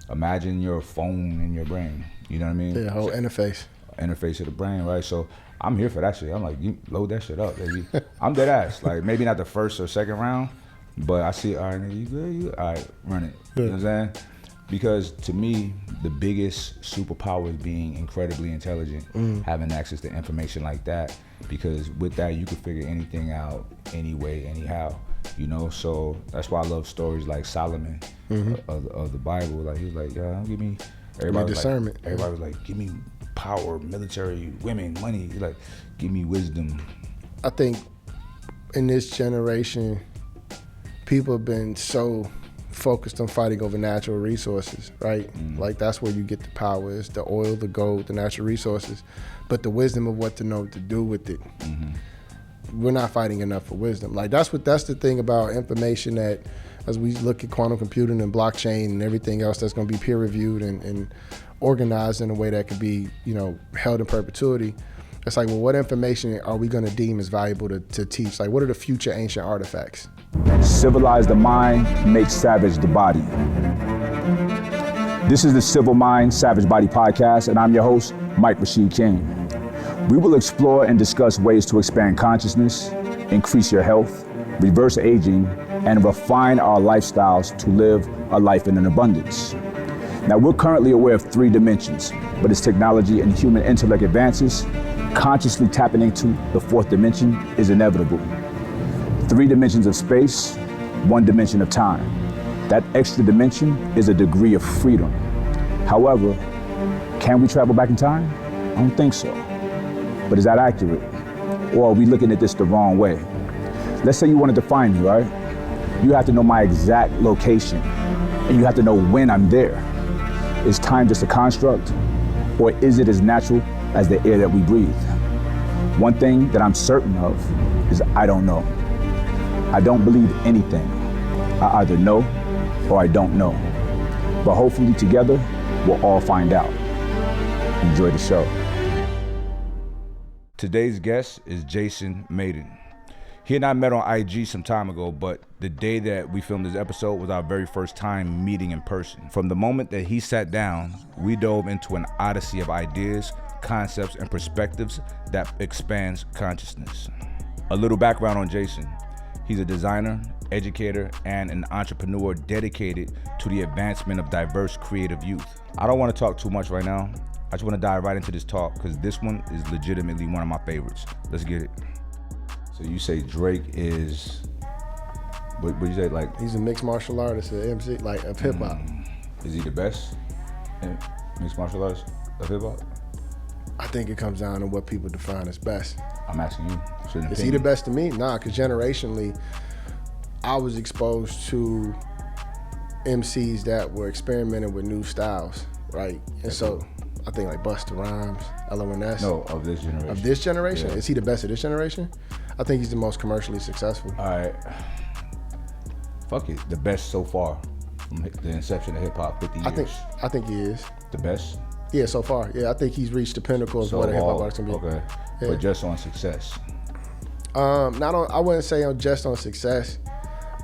Imagine your phone in your brain. You know what I mean? The whole interface of the brain, right? So I'm here for that shit. I'm like, you load that shit up, baby. I'm dead ass. Like maybe not the first or second round, but I see, all right, nigga, you good? All right, run it. You know what I'm saying? Because to me, the biggest superpower is being incredibly intelligent, having access to information like that. Because with that, you can figure anything out, any way, anyhow. You know, so that's why I love stories like Solomon of the Bible. Like he was like, yeah, give me. Everybody was discernment. Like, everybody was like, give me power, military, women, money. He's like, give me wisdom. I think in this generation, people have been so focused on fighting over natural resources, right? Like that's where you get the power, is the oil, the gold, the natural resources, but the wisdom of what to know to do with it. We're not fighting enough for wisdom. Like that's the thing about information, that as we look at quantum computing and blockchain and everything else that's going to be peer reviewed and organized in a way that could be, you know, held in perpetuity. It's like, well, what information are we going to deem as valuable to teach? Like, what are the future ancient artifacts? Civilize the mind, make savage the body. This is the Civil Mind, Savage Body podcast, and I'm your host, Rashid King. We will explore and discuss ways to expand consciousness, increase your health, reverse aging, and refine our lifestyles to live a life in an abundance. Now, we're currently aware of 3 dimensions, but as technology and human intellect advances, consciously tapping into the 4th dimension is inevitable. 3 dimensions of space, 1 dimension of time. That extra dimension is a degree of freedom. However, can we travel back in time? I don't think so. But is that accurate? Or are we looking at this the wrong way? Let's say you wanted to find me, right? You have to know my exact location, and you have to know when I'm there. Is time just a construct? Or is it as natural as the air that we breathe? One thing that I'm certain of is I don't know. I don't believe anything. I either know or I don't know. But hopefully together, we'll all find out. Enjoy the show. Today's guest is Jason Mayden. He and I met on IG some time ago, but the day that we filmed this episode was our very first time meeting in person. From the moment that he sat down, we dove into an odyssey of ideas, concepts, and perspectives that expands consciousness. A little background on Jason. He's a designer, educator, and an entrepreneur dedicated to the advancement of diverse creative youth. I don't want to talk too much right now. I just want to dive right into this talk because this one is legitimately one of my favorites. Let's get it. So you say Drake is, what you say, like? He's a mixed martial artist, an MC, like of hip hop. Is he the best mixed martial artist of hip hop? I think it comes down to what people define as best. I'm asking you. Is he the best to me? Nah, because generationally, I was exposed to MCs that were experimenting with new styles, right? And so I think like Busta Rhymes, LONS. No, of this generation. Of this generation? Yeah. Is he the best of this generation? I think he's the most commercially successful. All right. Fuck it. The best so far from the inception of hip hop, 50 years. I think he is. The best? Yeah, so far. Yeah, I think he's reached the pinnacle of what a hip hop artist can be. Okay. Yeah. But just on success. I wouldn't say just on success.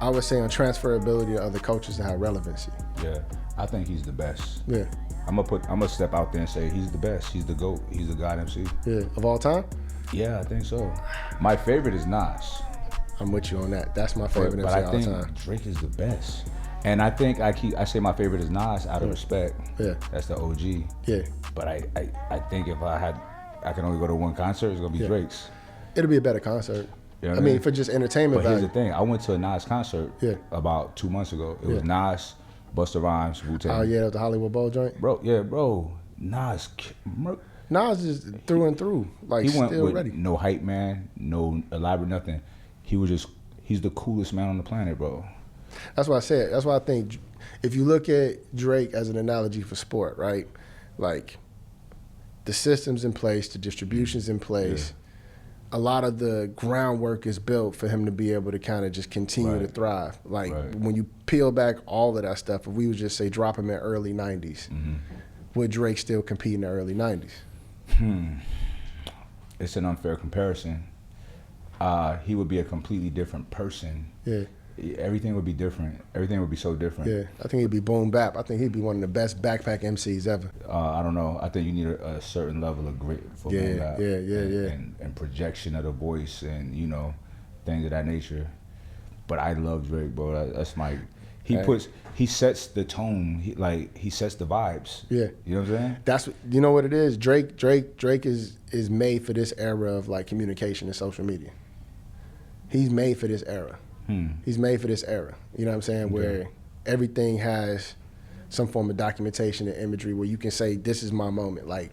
I would say on transferability to other cultures that have relevancy. Yeah. I think he's the best. Yeah. I'm gonna step out there and say he's the best. He's the GOAT. He's the God MC. Yeah. Of all time? Yeah, I think so. My favorite is Nas. I'm with you on that. That's my favorite MC but I all think time. Drake is the best. And I think I say my favorite is Nas out of respect. Yeah. That's the OG. Yeah. But I think if I can only go to one concert, it's gonna be Drake's. It'll be a better concert. You know I mean, for just entertainment But value. here's the thing, I went to a Nas concert about 2 months ago. It was Nas, Busta Rhymes, Wu-Tang. Oh yeah, the Hollywood Bowl joint? Bro, Nas is through and through. Like, he went still with ready. no hype man, no elaborate nothing. He's the coolest man on the planet, bro. That's what I said. That's why I think if you look at Drake as an analogy for sport, right? Like, the system's in place, the distribution's in place. A lot of the groundwork is built for him to be able to kind of just continue to thrive. Like, when you peel back all of that stuff, if we would just say drop him in early 90s, would Drake still compete in the early 90s? It's an unfair comparison. He would be a completely different person everything would be different. Everything would be so different. Yeah, I think he'd be boom bap. I think he'd be one of the best backpack MCs ever. I don't know. I think you need a certain level of grit for boom bap. Yeah. And projection of the voice and, you know, things of that nature. But I love Drake, bro. That's my... He sets the tone. He sets the vibes. Yeah. You know what I'm saying? You know what it is? Drake is made for this era of like communication and social media. He's made for this era. He's made for this era. You know what I'm saying? Okay. Where everything has some form of documentation and imagery where you can say, this is my moment. Like,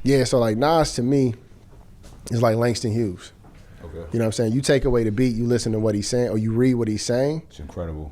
yeah, so like Nas to me is like Langston Hughes. Okay. You know what I'm saying? You take away the beat, you listen to what he's saying, or you read what he's saying. It's incredible.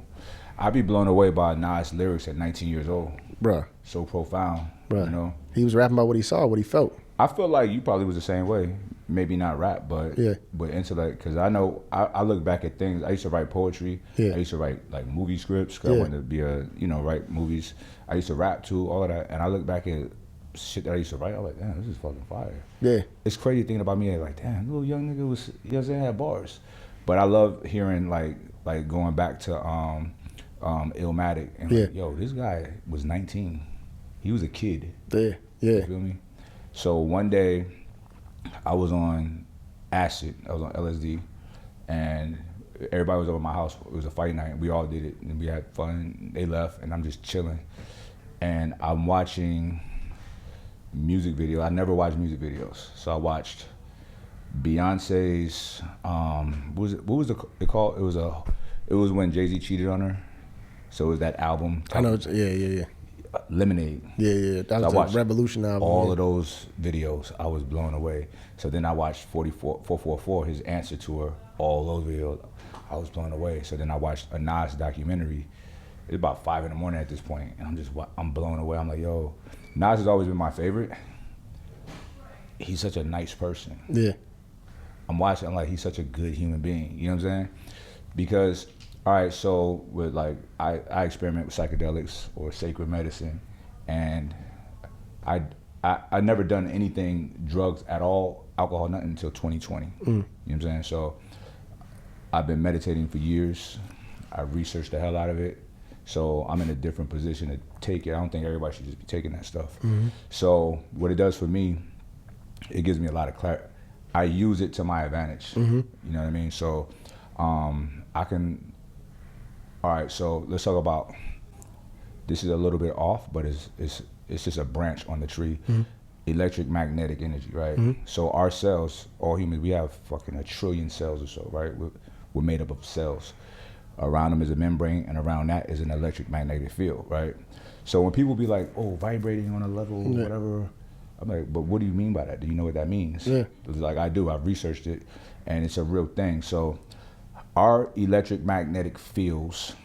I'd be blown away by Nas' lyrics at 19 years old. Bruh. So profound. Bruh. You know? He was rapping about what he saw, what he felt. I feel like you probably was the same way. Maybe not rap, but intellect. Because I know, I look back at things. I used to write poetry. Yeah. I used to write like movie scripts. Cause I wanted to be write movies. I used to rap too, all of that. And I look back at shit that I used to write. I'm like, damn, this is fucking fire. Yeah. It's crazy thinking about me like, damn, little young nigga was, you know what I'm saying, had bars. But I love hearing like going back to Illmatic and like, yo, this guy was 19. He was a kid. Yeah. You feel me? So one day, I was on acid. I was on LSD, and everybody was over at my house. It was a fight night. We all did it, and we had fun. They left, and I'm just chilling. And I'm watching music videos. I never watched music videos, so I watched Beyonce's. What was it called? It was when Jay-Z cheated on her. So it was that album. I know. Yeah. Lemonade. Yeah. That was a Revolution album. All of those videos, I was blown away. So then I watched 444, his answer to her, all those videos, I was blown away. So then I watched a Nas documentary. It's about 5 a.m. at this point, and I'm blown away. I'm like, yo, Nas has always been my favorite. He's such a nice person. Yeah. I'm watching, I'm like, he's such a good human being. You know what I'm saying? Because, all right, so with like, I experiment with psychedelics or sacred medicine, and I never done anything, drugs at all, alcohol, nothing until 2020. You know what I'm saying? So I've been meditating for years. I researched the hell out of it. So I'm in a different position to take it. I don't think everybody should just be taking that stuff. So what it does for me, it gives me a lot of clarity. I use it to my advantage. You know what I mean? So I can, all right, so let's talk about, this is a little bit off, but it's just a branch on the tree. Electric magnetic energy, right? So our cells, all humans, we have fucking 1 trillion cells or so, right? We're made up of cells. Around them is a membrane, and around that is an electric magnetic field, right? So when people be like, oh, vibrating on a level, whatever, I'm like, but what do you mean by that? Do you know what that means? Yeah. It's like, I do, I've researched it, and it's a real thing. So our electric magnetic fields,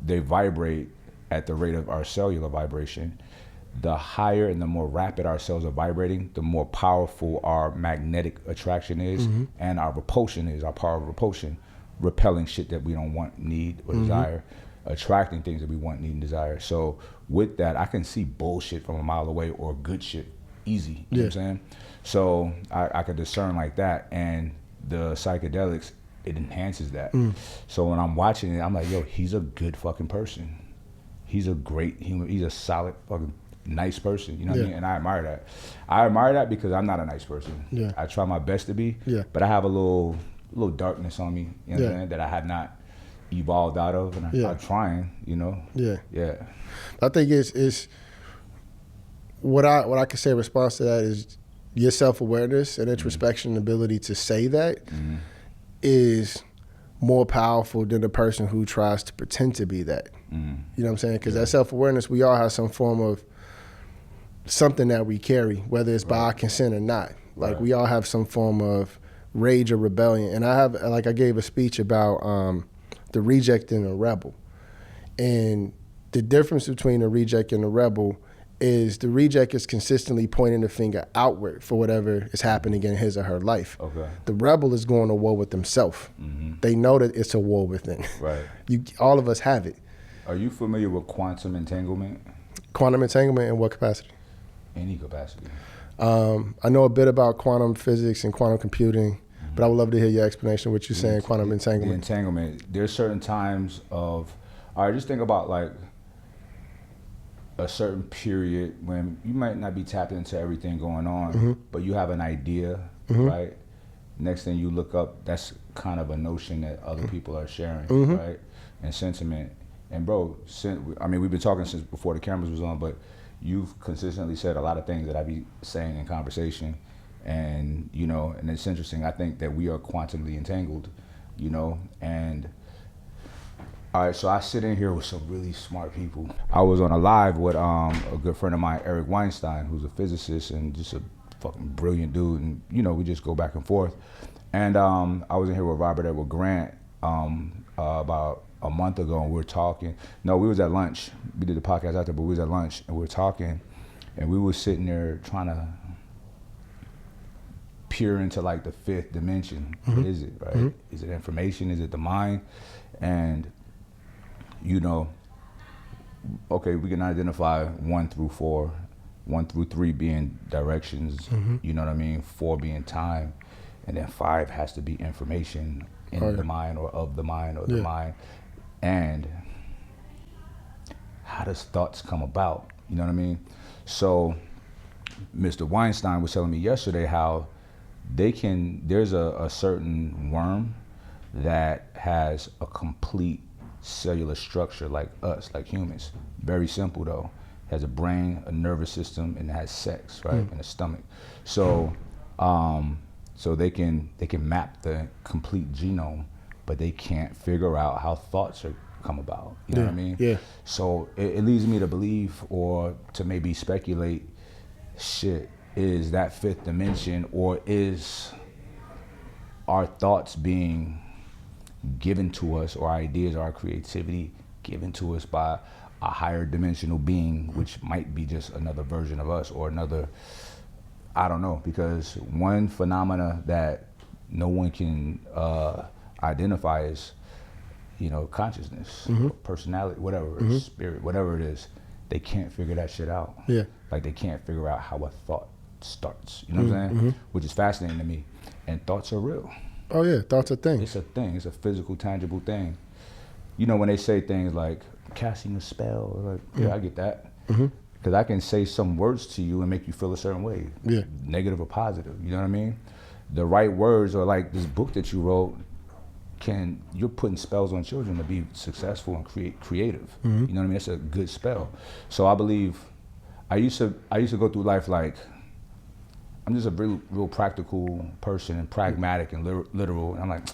they vibrate at the rate of our cellular vibration. The higher and the more rapid our cells are vibrating, the more powerful our magnetic attraction is, and our repulsion is, our power of repulsion, repelling shit that we don't want, need, or desire, attracting things that we want, need, and desire. So with that, I can see bullshit from a mile away or good shit easy, you know what I'm saying? So I could discern like that, and the psychedelics, it enhances that. So when I'm watching it, I'm like, yo, he's a good fucking person. He's a great human, he's a solid fucking nice person, you know what I mean? And I admire that. I admire that because I'm not a nice person. I try my best to be, but I have a little darkness on me, you know what I'm saying, that I have not evolved out of, and I'm trying, you know? I think it's what I can say in response to that is your self-awareness and introspection and ability to say that is more powerful than the person who tries to pretend to be that. You know what I'm saying? Because that self-awareness, we all have some form of something that we carry, whether it's by our consent or not. Like we all have some form of rage or rebellion. And I gave a speech about the reject and the rebel. And the difference between a reject and a rebel is the reject is consistently pointing the finger outward for whatever is happening in his or her life. The rebel is going to war with themselves. They know that it's a war within. All of us have it. Are you familiar with quantum entanglement? Quantum entanglement in what capacity? Any capacity. I know a bit about quantum physics and quantum computing. But I would love to hear your explanation of what you're saying, quantum The entanglement. entanglement. There's certain times of, all right, just think about like a certain period when you might not be tapped into everything going on, but you have an idea, right? Next thing you look up, that's kind of a notion that other people are sharing, right? And sentiment. And bro, I mean, we've been talking since before the cameras was on, but you've consistently said a lot of things that I be saying in conversation. And, you know, and it's interesting. I think that we are quantumly entangled, you know, and all right, so I sit in here with some really smart people. I was on a live with a good friend of mine, Eric Weinstein, who's a physicist and just a fucking brilliant dude. And, you know, we just go back and forth. And I was in here with Robert Edward Grant about a month ago, and we were talking. No, we was at lunch. We did the podcast after, but we was at lunch, and we were talking. And we were sitting there trying to peer into like the fifth dimension. What is it, right? Is it information? Is it the mind? And you know, okay, we can identify 1 through 4, 1 through 3 being directions, you know what I mean? 4 being time, and then 5 has to be information in the mind or of the mind or the mind. And how does thoughts come about? You know what I mean? So Mr. Weinstein was telling me yesterday how there's a certain worm that has a complete cellular structure like us, like humans. Very simple though. Has a brain, a nervous system, and it has sex, right? And a stomach. So so they can map the complete genome, but they can't figure out how thoughts are come about. You know what I mean? Yeah. So it leads me to believe, or to maybe speculate, shit, is that fifth dimension, or is our thoughts being given to us, or ideas, our creativity given to us by a higher dimensional being, which might be just another version of us, or another, I don't know, because one phenomena that no one can identify is, you know, consciousness, personality, whatever, spirit, whatever it is. They can't figure that shit out. Yeah. Like they can't figure out how a thought starts. You know what I'm saying? Which is fascinating to me. And thoughts are real. Oh yeah, thoughts are things. It's a thing. It's a physical, tangible thing. You know, when they say things like casting a spell, like, yeah, I get that. Because I can say some words to you and make you feel a certain way. Yeah. Negative or positive. You know what I mean? The right words, or like this book that you wrote, you're putting spells on children to be successful and creative. You know what I mean? That's a good spell. So I believe, I used to go through life like, I'm just a real practical person and pragmatic and literal. And I'm like,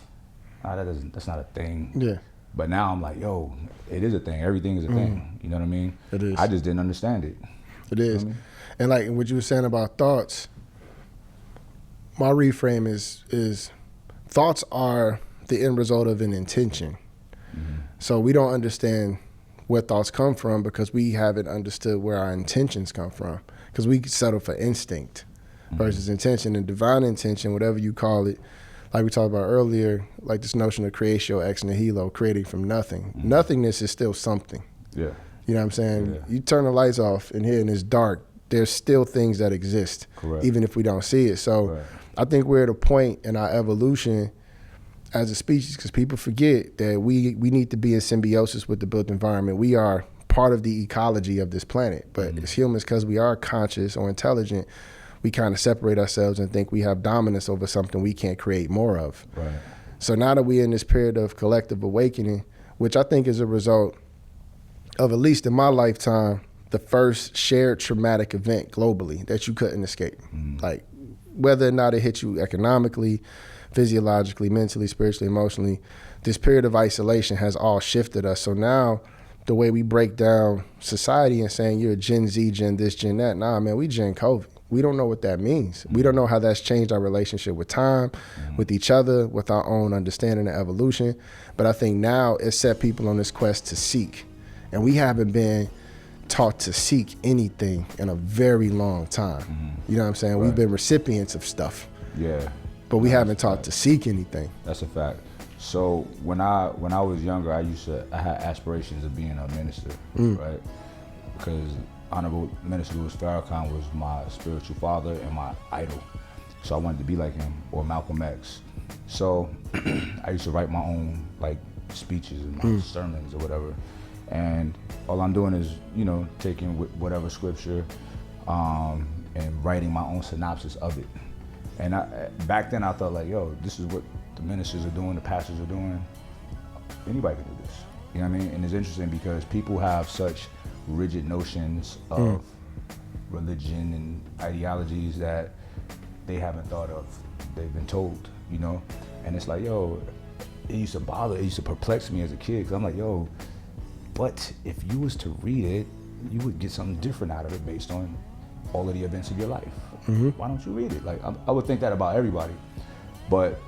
that's not a thing. Yeah. But now I'm like, yo, it is a thing. Everything is a thing. You know what I mean? It is. I just didn't understand it. It is. You know what I mean? And like what you were saying about thoughts, my reframe is thoughts are the end result of an intention. So we don't understand where thoughts come from because we haven't understood where our intentions come from. Because we settle for instinct versus intention. And divine intention, whatever you call it, like we talked about earlier, like this notion of creatio ex nihilo, creating from nothing. Nothingness is still something. Yeah. You know what I'm saying? Yeah. You turn the lights off in here and it's dark. There's still things that exist, Correct. even if we don't see it. So Right. I think we're at a point in our evolution as a species, because people forget that we need to be in symbiosis with the built environment. We are part of the ecology of this planet. But as humans, because we are conscious or intelligent, we kind of separate ourselves and think we have dominance over something we can't create more of. Right. So now that we're in this period of collective awakening, which I think is a result of, at least in my lifetime, the first shared traumatic event globally that you couldn't escape. Like whether or not it hit you economically, physiologically, mentally, spiritually, emotionally, this period of isolation has all shifted us. So now the way we break down society and saying you're Gen Z, Gen this, Gen that, nah, man, we Gen COVID. We don't know what that means. We don't know how that's changed our relationship with time, with each other, with our own understanding of evolution. But I think now it's set people on this quest to seek. And we haven't been taught to seek anything in a very long time. You know what I'm saying? Right. We've been recipients of stuff, Yeah. but we haven't taught to seek anything. That's a fact. So when I was younger, I had aspirations of being a minister, right? Because Honorable Minister Louis Farrakhan was my spiritual father and my idol. So I wanted to be like him, or Malcolm X. So I used to write my own like speeches and my sermons or whatever. And all I'm doing is, you know, taking whatever scripture and writing my own synopsis of it. And back then I thought like, yo, this is what the ministers are doing, the pastors are doing. Anybody can do this. You know what I mean? And it's interesting because people have such rigid notions of religion and ideologies that they haven't thought of. They've been told, you know? And it's like, yo, it used to perplex me as a kid, because I'm like, yo, but if you was to read it, you would get something different out of it based on all of the events of your life. Why don't you read it? Like, I would think that about everybody. But,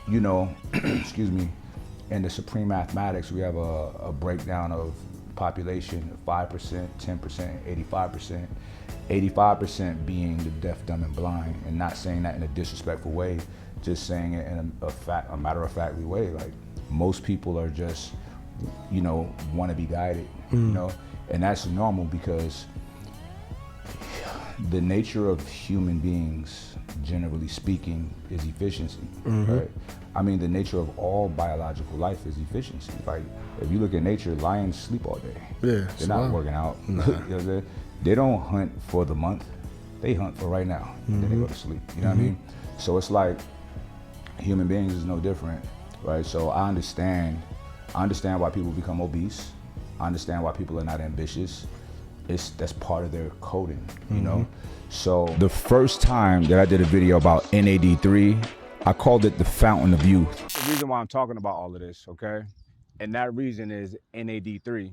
you know, excuse me, in the supreme mathematics, we have a breakdown of population of 5%, 10%, 85%. 85% being the deaf, dumb, and blind, and not saying that in a disrespectful way, just saying it in a matter-of-factly way. Like, most people are just, you know, want to be guided, you know? And that's normal because the nature of human beings, generally speaking, is efficiency, right? I mean, the nature of all biological life is efficiency. Like, if you look at nature, lions sleep all day. Yeah, they're not working out. Nah. You know what I'm saying? They don't hunt for the month, they hunt for right now, and then they go to sleep, you know what I mean? So it's like, human beings is no different, right? So I understand why people become obese. I understand why people are not ambitious. That's part of their coding, you know? So the first time that I did a video about NAD3, I called it the fountain of youth. The reason why I'm talking about all of this, okay? And that reason is NAD3.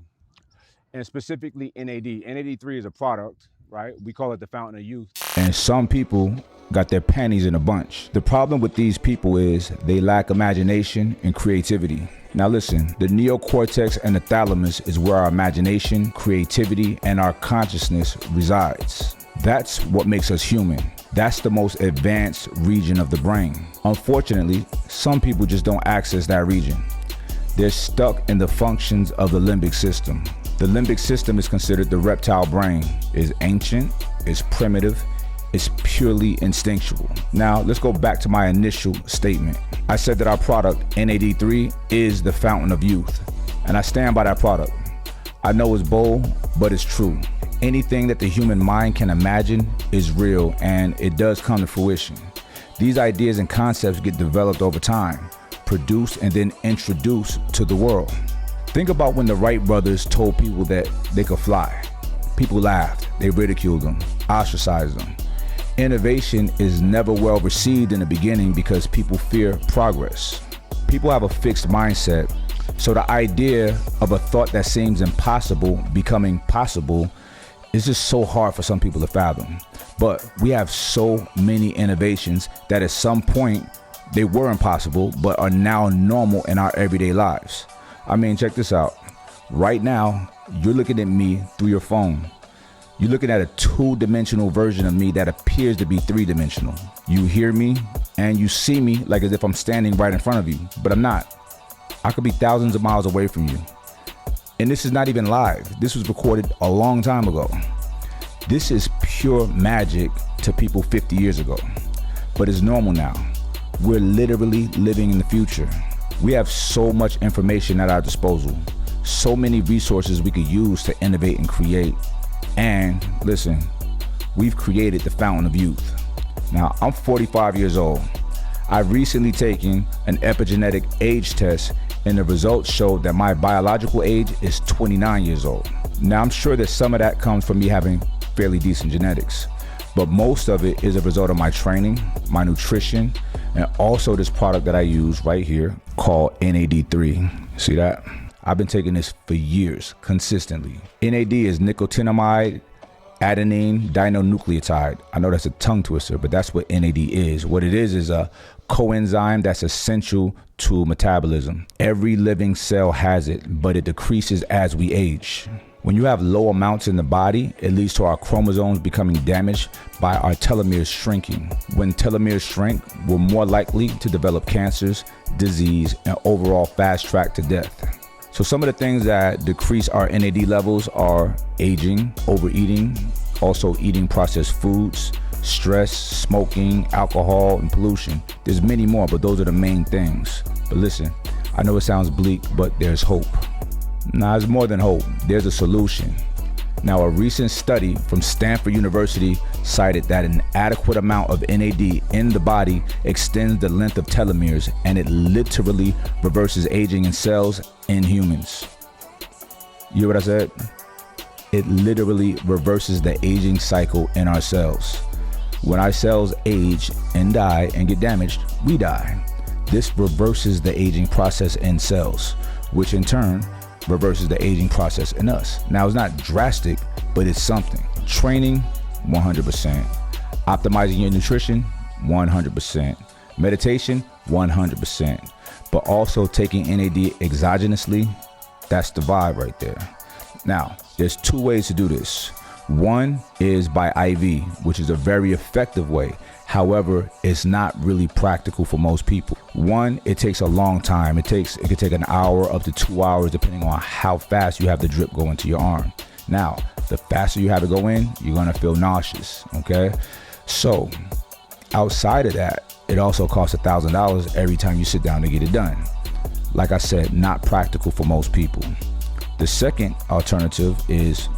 And specifically NAD. NAD3 is a product, right? We call it the fountain of youth. And some people got their panties in a bunch. The problem with these people is they lack imagination and creativity. Now listen, the neocortex and the thalamus is where our imagination, creativity, and our consciousness resides. That's what makes us human. That's the most advanced region of the brain. Unfortunately, some people just don't access that region. They're stuck in the functions of the limbic system. The limbic system is considered the reptile brain. It's ancient, it's primitive, it's purely instinctual. Now, let's go back to my initial statement. I said that our product, NAD3, is the fountain of youth, and I stand by that product. I know it's bold, but it's true. Anything that the human mind can imagine is real, and it does come to fruition. These ideas and concepts get developed over time, produced, and then introduced to the world. Think about when the Wright brothers told people that they could fly. People laughed, they ridiculed them, ostracized them. Innovation is never well received in the beginning because people fear progress. People have a fixed mindset, so the idea of a thought that seems impossible becoming possible is just so hard for some people to fathom. But we have so many innovations that at some point they were impossible but are now normal in our everyday lives. I mean, check this out. Right now, you're looking at me through your phone. You're looking at a two-dimensional version of me that appears to be three-dimensional. You hear me and you see me like as if I'm standing right in front of you, but I'm not. I could be thousands of miles away from you. And this is not even live. This was recorded a long time ago. This is pure magic to people 50 years ago, but it's normal now. We're literally living in the future. We have so much information at our disposal, so many resources we could use to innovate and create. And listen, we've created the fountain of youth. Now, I'm 45 years old. I've recently taken an epigenetic age test, and the results showed that my biological age is 29 years old. Now, I'm sure that some of that comes from me having fairly decent genetics, but most of it is a result of my training, my nutrition, and also this product that I use right here called NAD3. See that? I've been taking this for years, consistently. NAD is nicotinamide adenine dinucleotide. I know that's a tongue twister, but that's what NAD is. What it is a coenzyme that's essential to metabolism. Every living cell has it, but it decreases as we age. When you have low amounts in the body, it leads to our chromosomes becoming damaged by our telomeres shrinking. When telomeres shrink, we're more likely to develop cancers, disease, and overall fast track to death. So some of the things that decrease our NAD levels are aging, overeating, Also eating processed foods, stress, smoking, alcohol, and pollution. There's many more, but those are the main things. But listen, I know it sounds bleak, but there's hope. Nah, it's more than hope. There's a solution. Now, a recent study from Stanford University cited that an adequate amount of NAD in the body extends the length of telomeres, and it literally reverses aging in cells in humans. You hear what I said? It literally reverses the aging cycle in our cells. When our cells age and die and get damaged, we die. This reverses the aging process in cells, which in turn reverses the aging process in us. Now, it's not drastic, but it's something. Training, 100%. Optimizing your nutrition, 100%. Meditation, 100%. But also taking NAD exogenously, that's the vibe right there. Now, there's two ways to do this. One is by IV, which is a very effective way. However, it's not really practical for most people. One, it takes a long time. It could take an hour up to 2 hours, depending on how fast you have the drip go into your arm. Now, the faster you have it go in, you're gonna feel nauseous, okay? So, outside of that, it also costs $1,000 every time you sit down to get it done. Like I said, not practical for most people. The second alternative is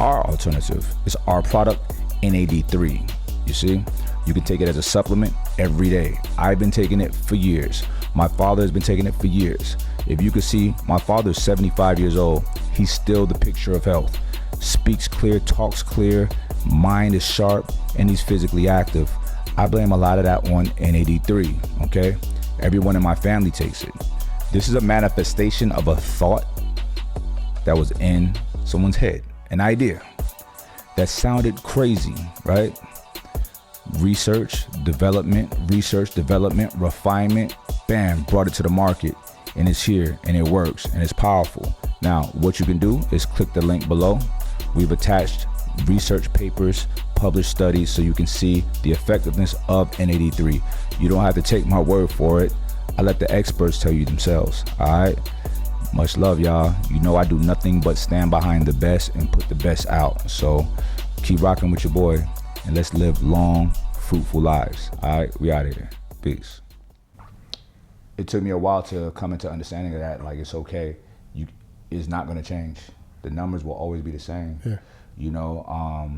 our alternative. It's our product, NAD3. You see? You can take it as a supplement every day. I've been taking it for years. My father has been taking it for years. If you could see, my father's 75 years old. He's still the picture of health. Speaks clear, talks clear, mind is sharp, and he's physically active. I blame a lot of that on NAD3, okay? Everyone in my family takes it. This is a manifestation of a thought that was in someone's head, an idea that sounded crazy, right? Research, development, refinement, bam, brought it to the market, and it's here, and it works, and it's powerful. Now, what you can do is click the link below. We've attached research papers, published studies, so you can see the effectiveness of NAD3. You don't have to take my word for it. I let the experts tell you themselves, all right? Much love, y'all. You know I do nothing but stand behind the best and put the best out. So keep rocking with your boy, and let's live long, fruitful lives. All right, we out of here. Peace. It took me a while to come into understanding of that. Like, it's okay. It's not going to change. The numbers will always be the same. Yeah. You know,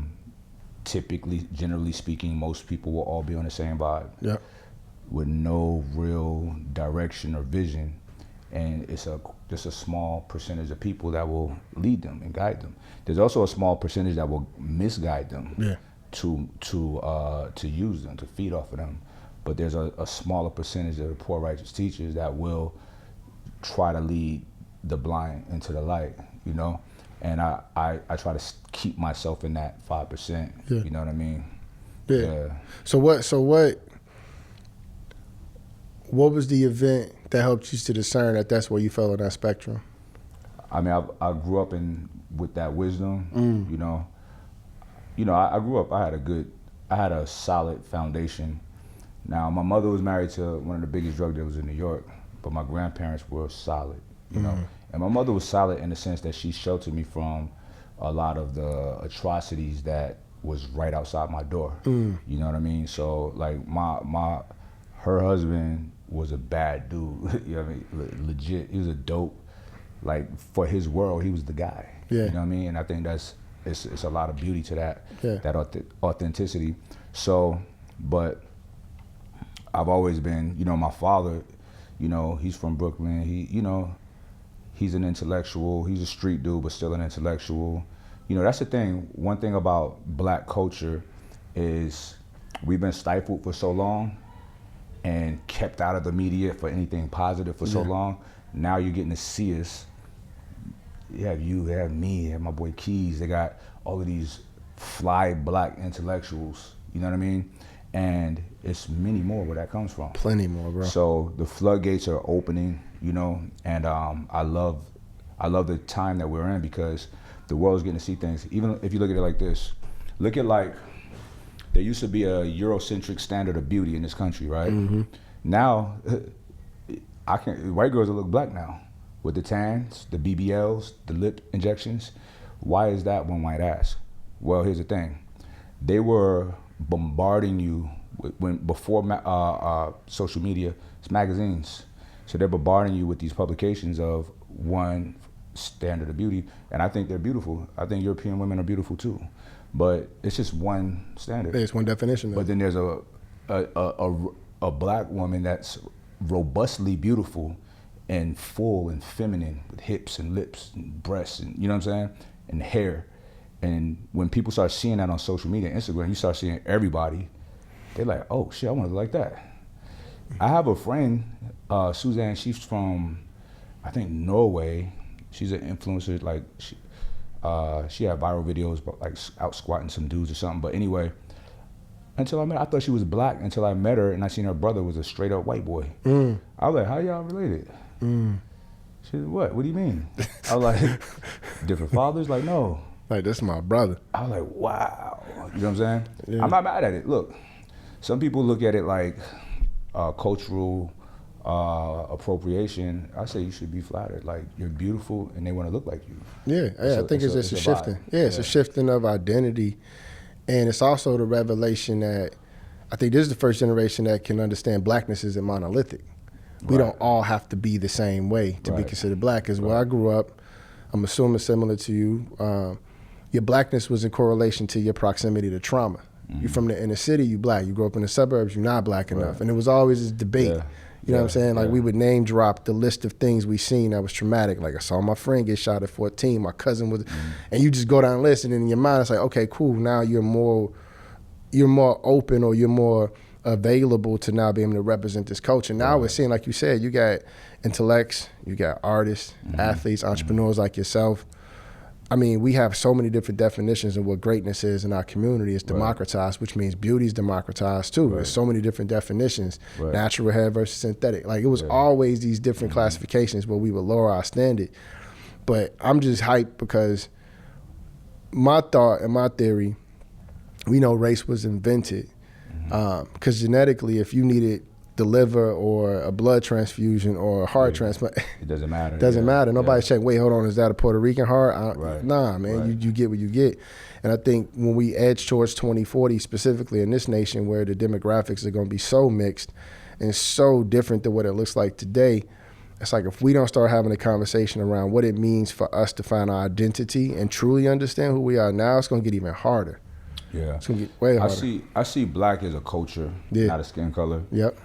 typically, generally speaking, most people will all be on the same vibe. Yeah. With no real direction or vision. And it's just a small percentage of people that will lead them and guide them. There's also a small percentage that will misguide them. Yeah. To use them, to feed off of them. But there's a smaller percentage of the poor righteous teachers that will try to lead the blind into the light, you know? And I try to keep myself in that 5%, yeah. You know what I mean? Yeah. So what was the event that helped you to discern that that's where you fell on that spectrum? I mean, I grew up with that wisdom, you know? You know, I grew up, I had a solid foundation. Now, my mother was married to one of the biggest drug dealers in New York, but my grandparents were solid, you know? And my mother was solid in the sense that she sheltered me from a lot of the atrocities that was right outside my door. You know what I mean? So, like, her husband was a bad dude, you know what I mean? Legit, he was a dope. Like, for his world, he was the guy, yeah. You know what I mean? And I think it's a lot of beauty to that, yeah. That authenticity. So, but I've always been, you know, my father, you know, he's from Brooklyn. He's an intellectual. He's a street dude, but still an intellectual. You know, that's the thing. One thing about black culture is we've been stifled for so long and kept out of the media for anything positive for so long. Now you're getting to see us. You have me, you have my boy Keys. They got all of these fly black intellectuals, you know what I mean? And it's many more where that comes from. Plenty more, bro. So the floodgates are opening, you know, and I love the time that we're in because the world's getting to see things. Even if you look at it like this, look at like, there used to be a Eurocentric standard of beauty in this country, right? Now, white girls that look black now. With the tans, the BBLs, the lip injections. Why is that, one might ask? Well, here's the thing. they were bombarding you before social media, it's magazines. So they're bombarding you with these publications of one standard of beauty, and I think they're beautiful. I think European women are beautiful too, but it's just one standard. It's one definition. But then there's a black woman that's robustly beautiful and full and feminine with hips and lips and breasts and, you know what I'm saying, and hair. And when people start seeing that on social media, Instagram, you start seeing everybody, they're like, oh shit, I want to look like that. I have a friend, Suzanne, she's from, I think, Norway. She's an influencer, like she had viral videos, but like out squatting some dudes or something. But anyway, until I met her, I thought she was black until I met her and I seen her brother was a straight up white boy. I was like, how y'all related? She said, what do you mean? I was like, different fathers? Like, no. Like, this is my brother. I was like, wow. You know what I'm saying? Yeah. I'm not mad at it. Look, some people look at it like cultural appropriation. I say you should be flattered. Like, you're beautiful and they want to look like you. Yeah, I think it's just a shifting. Vibe. Yeah, it's a shifting of identity. And it's also the revelation that I think this is the first generation that can understand blackness isn't monolithic. We don't all have to be the same way to be considered black. Because where I grew up, I'm assuming similar to you, your blackness was in correlation to your proximity to trauma. You from the inner city, you black. You grew up in the suburbs, you're not black enough. And it was always this debate. You know what I'm saying? Like we would name drop the list of things we seen that was traumatic. Like I saw my friend get shot at 14, my cousin was, and you just go down the list and in your mind it's like, okay, cool, now you're more open or you're more available to now be able to represent this culture. Now we're seeing, like you said, you got intellects, you got artists, athletes, entrepreneurs like yourself. I mean, we have so many different definitions of what greatness is in our community. It's democratized, which means beauty is democratized too. There's so many different definitions, natural hair versus synthetic. Like it was always these different classifications where we would lower our standard. But I'm just hyped because my thought and my theory, we know race was invented because genetically, if you needed the liver or a blood transfusion or a heart transplant, it doesn't matter. It doesn't matter. Nobody's checking, wait, hold on, is that a Puerto Rican heart? Nah, man, you get what you get. And I think when we edge towards 2040, specifically in this nation where the demographics are going to be so mixed and so different than what it looks like today, it's like if we don't start having a conversation around what it means for us to find our identity and truly understand who we are now, it's going to get even harder. Yeah. It's going to get way harder. I see black as a culture, not a skin color. Yep.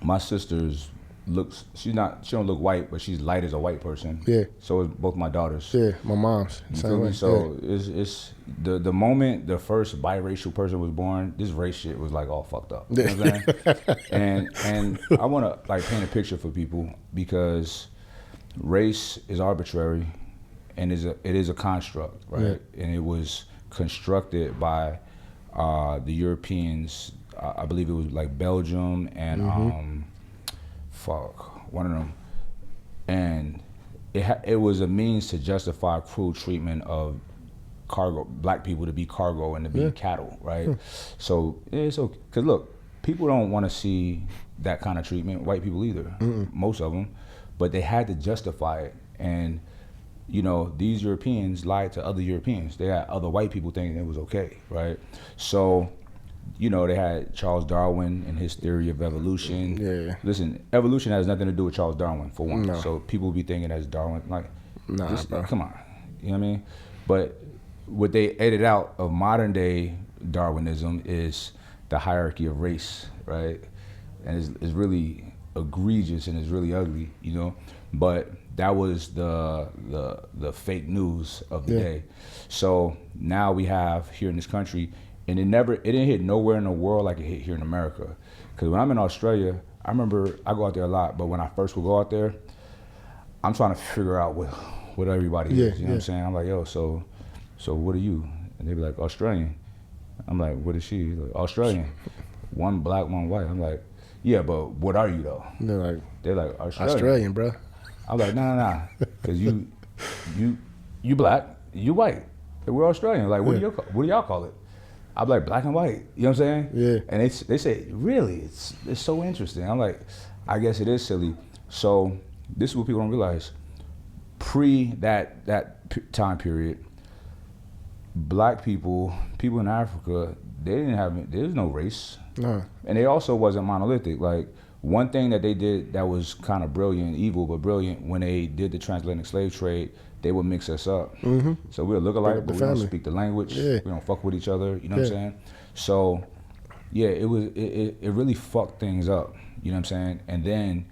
My sister's looks, she don't look white, but she's light as a white person. Yeah. So is both my daughters. Yeah, my mom's. You feel me? So it's the moment the first biracial person was born, this race shit was like all fucked up. You know what I'm saying? and I want to like paint a picture for people because race is arbitrary and it is a construct, right? Yeah. And it was constructed by the Europeans. I believe it was like Belgium and one of them, and it was a means to justify cruel treatment of black people to be cargo and to be cattle, right? So it's okay, cause look, people don't want to see that kind of treatment, white people either, most of them, but they had to justify it, and you know, these Europeans lied to other Europeans. They had other white people thinking it was okay, right? So, you know, they had Charles Darwin and his theory of evolution. Yeah. Listen, evolution has nothing to do with Charles Darwin, for one. No. So people be thinking that's Darwin. Like, come on. You know what I mean? But what they edited out of modern day Darwinism is the hierarchy of race, right? And it's really egregious and it's really ugly, you know? But that was the fake news of the day. So now we have here in this country, and it didn't hit nowhere in the world like it hit here in America. Because when I'm in Australia, I remember I go out there a lot, but when I first would go out there, I'm trying to figure out what everybody is. You know what I'm saying? I'm like, yo, so what are you? And they be like, Australian. I'm like, what is she? Like, Australian. One black, one white. I'm like, yeah, but what are you though? They're like Australian, bro. I'm like, nah, because you black, you white. We're Australian. Like, what do y'all call it? I'm like, black and white. You know what I'm saying? Yeah. And they say, really? It's so interesting. I'm like, I guess it is silly. So this is what people don't realize. Pre that time period, black people in Africa, there's no race. No. And they also wasn't monolithic. Like, one thing that they did that was kind of brilliant, evil, but brilliant, when they did the transatlantic slave trade, they would mix us up. Mm-hmm. So we would look alike, but we don't family. speak the language. Yeah. We don't fuck with each other. You know what I'm saying? So, yeah, it really fucked things up. You know what I'm saying? And then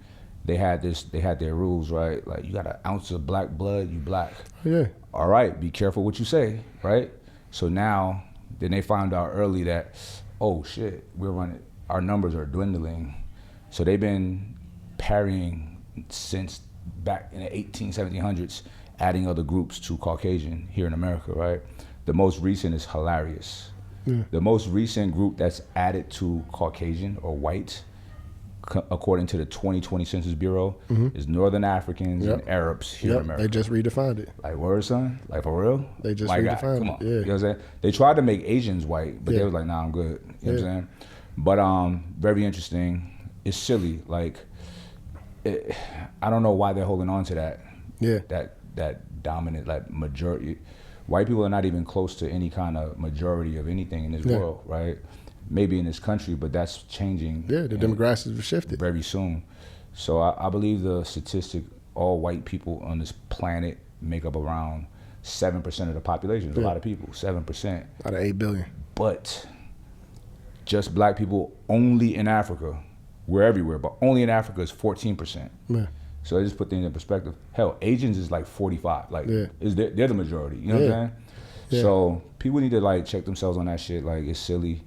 they had their rules, right? Like, you got an ounce of black blood, you black. Yeah. All right, be careful what you say, right? So now, then they found out early that, oh shit, our numbers are dwindling. So they've been parrying since back in the 1700s, adding other groups to Caucasian here in America, right? The most recent is hilarious. Yeah. The most recent group that's added to Caucasian or white, according to the 2020 Census Bureau, is Northern Africans and Arabs here in America. They just redefined it. Like, word, son? Like, for real? They just My guy, redefined come it. on. Yeah. You know what I'm saying? They tried to make Asians white, but they was like, nah, I'm good. You know what I'm saying? But very interesting. It's silly. Like, I don't know why they're holding on to that. Yeah. That dominant, like, majority. White people are not even close to any kind of majority of anything in this world, right? Maybe in this country, but that's changing. Yeah, the demographics have shifted very soon. So I believe the statistic, all white people on this planet make up around 7% of the population. It's a lot of people, 7%. Out of 8 billion. But just black people only in Africa, we're everywhere, but only in Africa is 14%. Yeah. So I just put things in perspective. Hell, Asians is like 45. Like, they're the majority. You know what I'm saying? Yeah. So people need to, like, check themselves on that shit. Like, it's silly.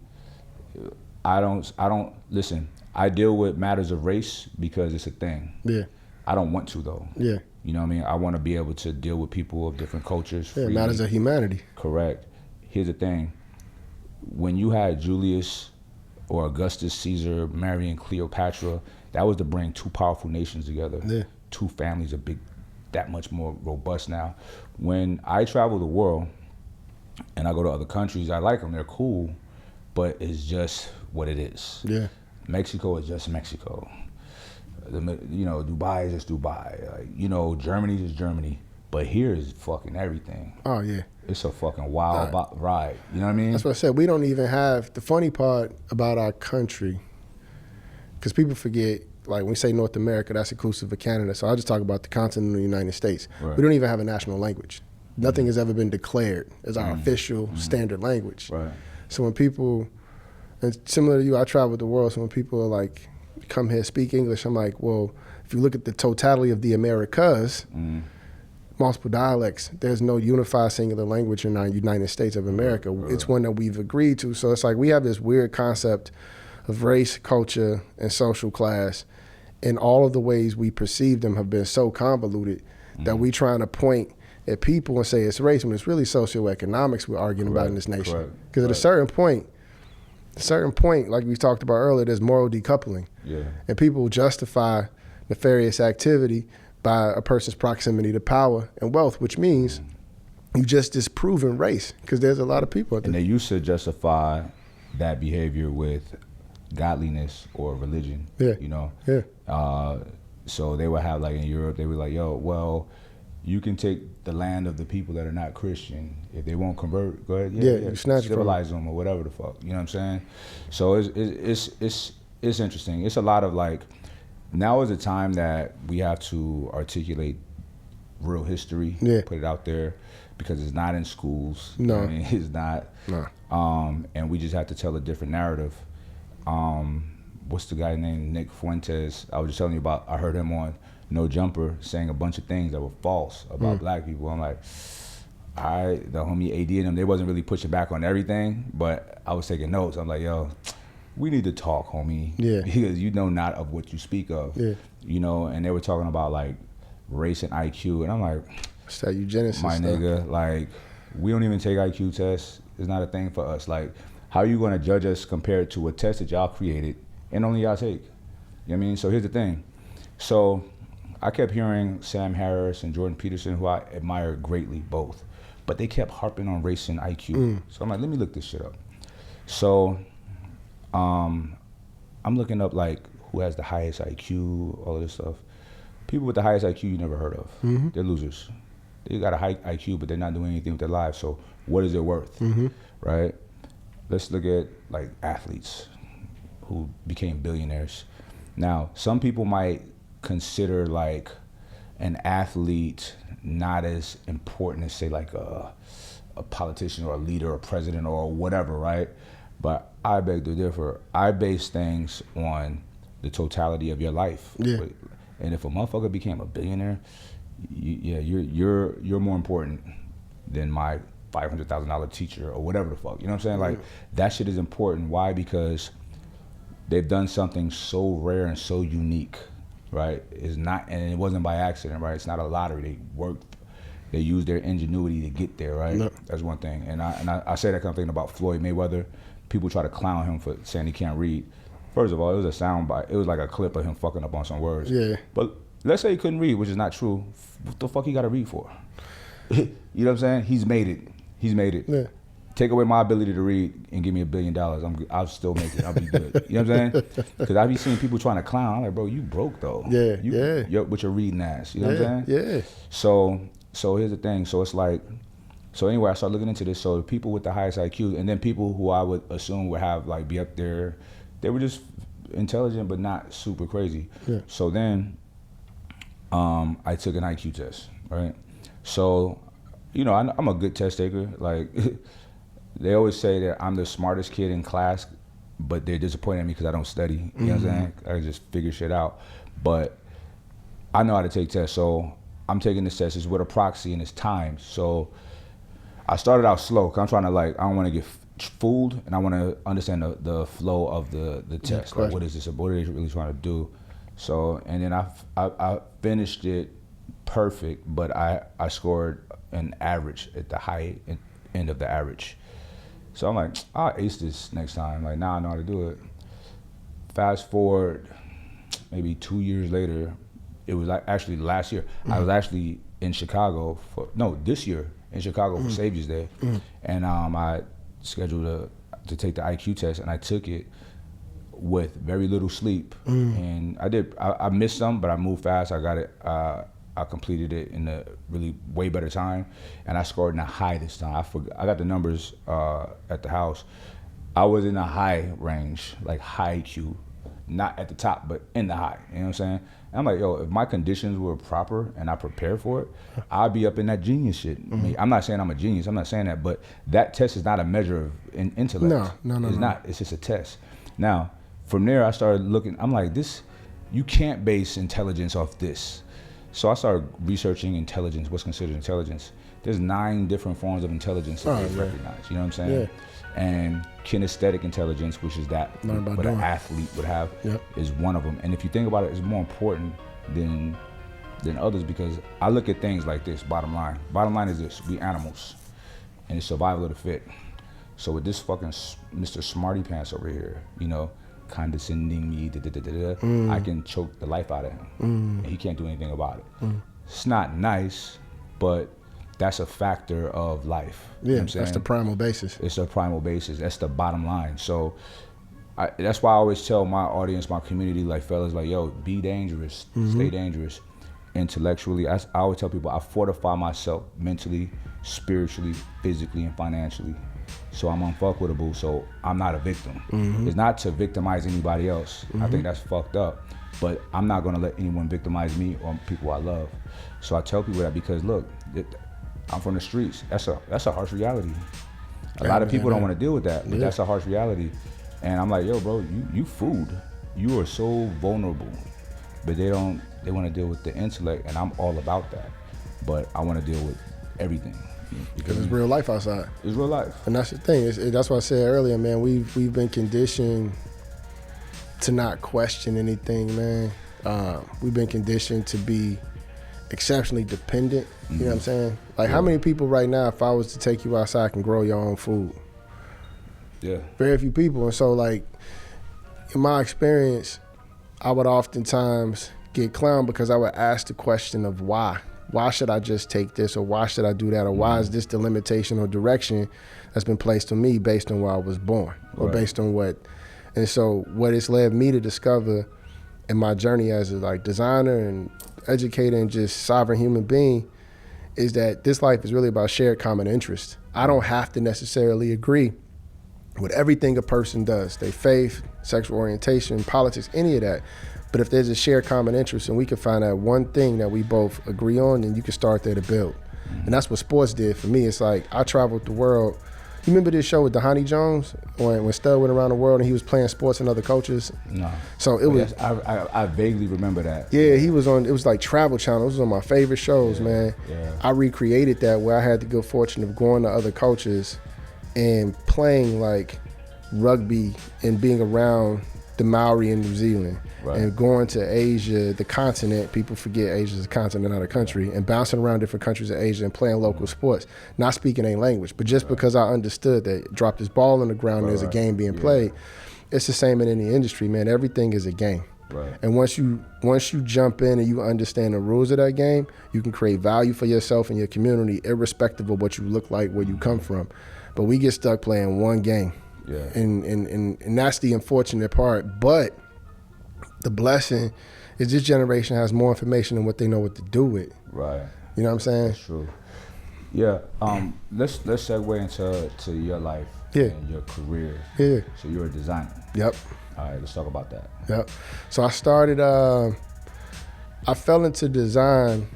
I don't listen. I deal with matters of race because it's a thing. Yeah. I don't want to, though. Yeah. You know what I mean? I want to be able to deal with people of different cultures. Yeah, freely. matters of humanity. Correct. Here's the thing. When you had Julius or Augustus Caesar marrying Cleopatra, that was to bring two powerful nations together. Yeah. Two families are that much more robust now. When I travel the world and I go to other countries, I like them. They're cool, but it's just what it is. Yeah. Mexico is just Mexico. Dubai is just Dubai. Like, Germany is Germany. But here is fucking everything. Oh, yeah. It's a fucking wild ride. You know what I mean? That's what I said. We don't even have, the funny part about our country, because people forget, like, when we say North America, that's inclusive of Canada. So I'll just talk about the continental United States. Right. We don't even have a national language. Nothing has ever been declared as our official standard language. Right. So when people, and similar to you, I travel the world, so when people are like, come here, speak English, I'm like, well, if you look at the totality of the Americas, multiple dialects, there's no unified singular language in our United States of America. Right. It's one that we've agreed to. So it's like we have this weird concept of race, culture, and social class, and all of the ways we perceive them have been so convoluted that we trying to point at people and say it's race when it's really socioeconomics we're arguing about in this nation. Because at a certain point, like we talked about earlier, there's moral decoupling. Yeah. And people justify nefarious activity by a person's proximity to power and wealth, which means you just disproven race, because there's a lot of people out there. And they used to justify that behavior with godliness or religion, so they would have, like, in Europe, they were like, yo, well, you can take the land of the people that are not Christian. If they won't convert, go ahead, you snatch civilize them or whatever the fuck. You know what I'm saying? So it's interesting. It's a lot of, like, now is the time that we have to articulate real history, put it out there, because it's not in schools. No. I mean, it's not. No. And we just have to tell a different narrative. What's the guy named Nick Fuentes? I was just telling you about, I heard him on No Jumper saying a bunch of things that were false about black people. I'm like, the homie AD and them, they wasn't really pushing back on everything, but I was taking notes. I'm like, yo, we need to talk, homie. Yeah. Because you know not of what you speak of. Yeah. And they were talking about, like, race and IQ, and I'm like, it's that eugenicist my stuff. nigga, like, we don't even take IQ tests. It's not a thing for us. Like, how are you gonna judge us compared to a test that y'all created and only y'all take? You know what I mean? So here's the thing. So I kept hearing Sam Harris and Jordan Peterson, who I admire greatly, both, but they kept harping on race and IQ. So I'm like, let me look this shit up. So I'm looking up, like, who has the highest IQ, all of this stuff. People with the highest IQ you never heard of. They're losers. They got a high IQ, but they're not doing anything with their lives. So what is it worth, right? Let's look at like athletes who became billionaires. Now, some people might consider like an athlete not as important as say like a politician or a leader or president or whatever, right? But I beg to differ. I base things on the totality of your life. Yeah. And if a motherfucker became a billionaire, you're more important than my $500,000 teacher or whatever the fuck. You know what I'm saying? Like that shit is important. Why? Because they've done something so rare and so unique, right? It's not, and it wasn't by accident, right? It's not a lottery. They worked. They used their ingenuity to get there, right? No. That's one thing. And I say that kind of thing about Floyd Mayweather. People try to clown him for saying he can't read. First of all, it was a sound bite. It was like a clip of him fucking up on some words. Yeah. But let's say he couldn't read, which is not true. What the fuck he got to read for? You know what I'm saying? He's made it. He's made it. Yeah. Take away my ability to read and give me $1 billion. I'll still make it. I'll be good. You know what I'm saying? Because I be seeing people trying to clown. I'm like, bro, you broke though. Yeah. You're with your reading ass. You know what I'm saying? Yeah. So here's the thing. So it's like, so anyway, I started looking into this. So the people with the highest IQ, and then people who I would assume would have like be up there, they were just intelligent but not super crazy. Yeah. So then I took an IQ test, right? So, you know, I'm a good test taker. Like, they always say that I'm the smartest kid in class, but they're disappointed in me because I don't study. You know what I'm saying? I just figure shit out. But I know how to take tests. So I'm taking this test. It's with a proxy and it's timed. So I started out slow because I'm trying to like, I don't want to get fooled and I want to understand the flow of the test. Like, what is this? What are they really trying to do? So, and then I finished it perfect, but I scored an average at the high end of the average. So I'm like, I'll ace this next time. Like, now I know how to do it. Fast forward, maybe 2 years later, it was actually last year. I was actually in Chicago this year in Chicago for Savior's Day. And I scheduled to take the IQ test, and I took it with very little sleep. And I missed some, but I moved fast. I got it. I completed it in a really way better time, and I scored in the high this time. I got the numbers at the house. I was in the high range, like high IQ, not at the top, but in the high. You know what I'm saying? And I'm like, yo, if my conditions were proper and I prepared for it, I'd be up in that genius shit. I mean, I'm not saying I'm a genius. I'm not saying that, but that test is not a measure of intellect. No. It's not. It's just a test. Now, from there, I started looking. I'm like, you can't base intelligence off this. So I started researching intelligence, what's considered intelligence. There's 9 different forms of intelligence that they recognize, you know what I'm saying? Yeah. And kinesthetic intelligence, which is what an athlete would have, is one of them. And if you think about it, it's more important than others because I look at things like this, bottom line. Bottom line is this, we animals, and it's survival of the fit. So with this fucking Mr. Smarty Pants over here, you know, condescending me, I can choke the life out of him. And he can't do anything about it. It's not nice, but that's a factor of life. Yeah, you know what I'm saying? That's the primal basis. It's the primal basis. That's the bottom line. So that's why I always tell my audience, my community, like fellas, like, yo, be dangerous, stay dangerous. Intellectually, I always tell people I fortify myself mentally, spiritually, physically, and financially. So I'm unfuckwittable, so I'm not a victim. It's not to victimize anybody else. I think that's fucked up. But I'm not gonna let anyone victimize me or people I love. So I tell people that because look, I'm from the streets. That's a harsh reality. A lot of people don't want to deal with that, but that's a harsh reality. And I'm like, yo, bro, you food. You are so vulnerable. But they want to deal with the intellect, and I'm all about that. But I want to deal with everything. Because it's real life outside. It's real life. And that's the thing. That's what I said earlier, man. We've been conditioned to not question anything, man. We've been conditioned to be exceptionally dependent. You know what I'm saying? Like, how many people right now, if I was to take you outside, can grow your own food? Yeah. Very few people. And so, like, in my experience, I would oftentimes get clowned because I would ask the question of why. Why should I just take this, or why should I do that, or why is this the limitation or direction that's been placed on me based on where I was born, or based on what? And so what it's led me to discover in my journey as a like designer and educator and just sovereign human being is that this life is really about shared common interest. I don't have to necessarily agree with everything a person does, their faith, sexual orientation, politics, any of that. But if there's a shared common interest and we can find that one thing that we both agree on, then you can start there to build. And that's what sports did for me. It's like I traveled the world. You remember this show with Dhani Jones when Stud went around the world and he was playing sports and other coaches? No. So it was. I vaguely remember that. Yeah, he was on. It was like Travel Channel. It was one of my favorite shows, man. Yeah. I recreated that where I had the good fortune of going to other coaches and playing like rugby and being around the Maori in New Zealand. Right. And going to Asia, the continent, people forget Asia's a continent, not a country, and bouncing around different countries of Asia and playing local sports, not speaking a language, but just because I understood that drop this ball on the ground, there's a game being played. It's the same in any industry, man. Everything is a game. Right. And once you jump in and you understand the rules of that game, you can create value for yourself and your community, irrespective of what you look like, where you come from. But we get stuck playing one game. Yeah. And that's the unfortunate part. But the blessing is this generation has more information than what they know what to do with. Right. You know what I'm saying? That's true. Yeah. Let's segue into your life and your career. Yeah. So you're a designer. Yep. All right, let's talk about that. Yep. So I started, I fell into design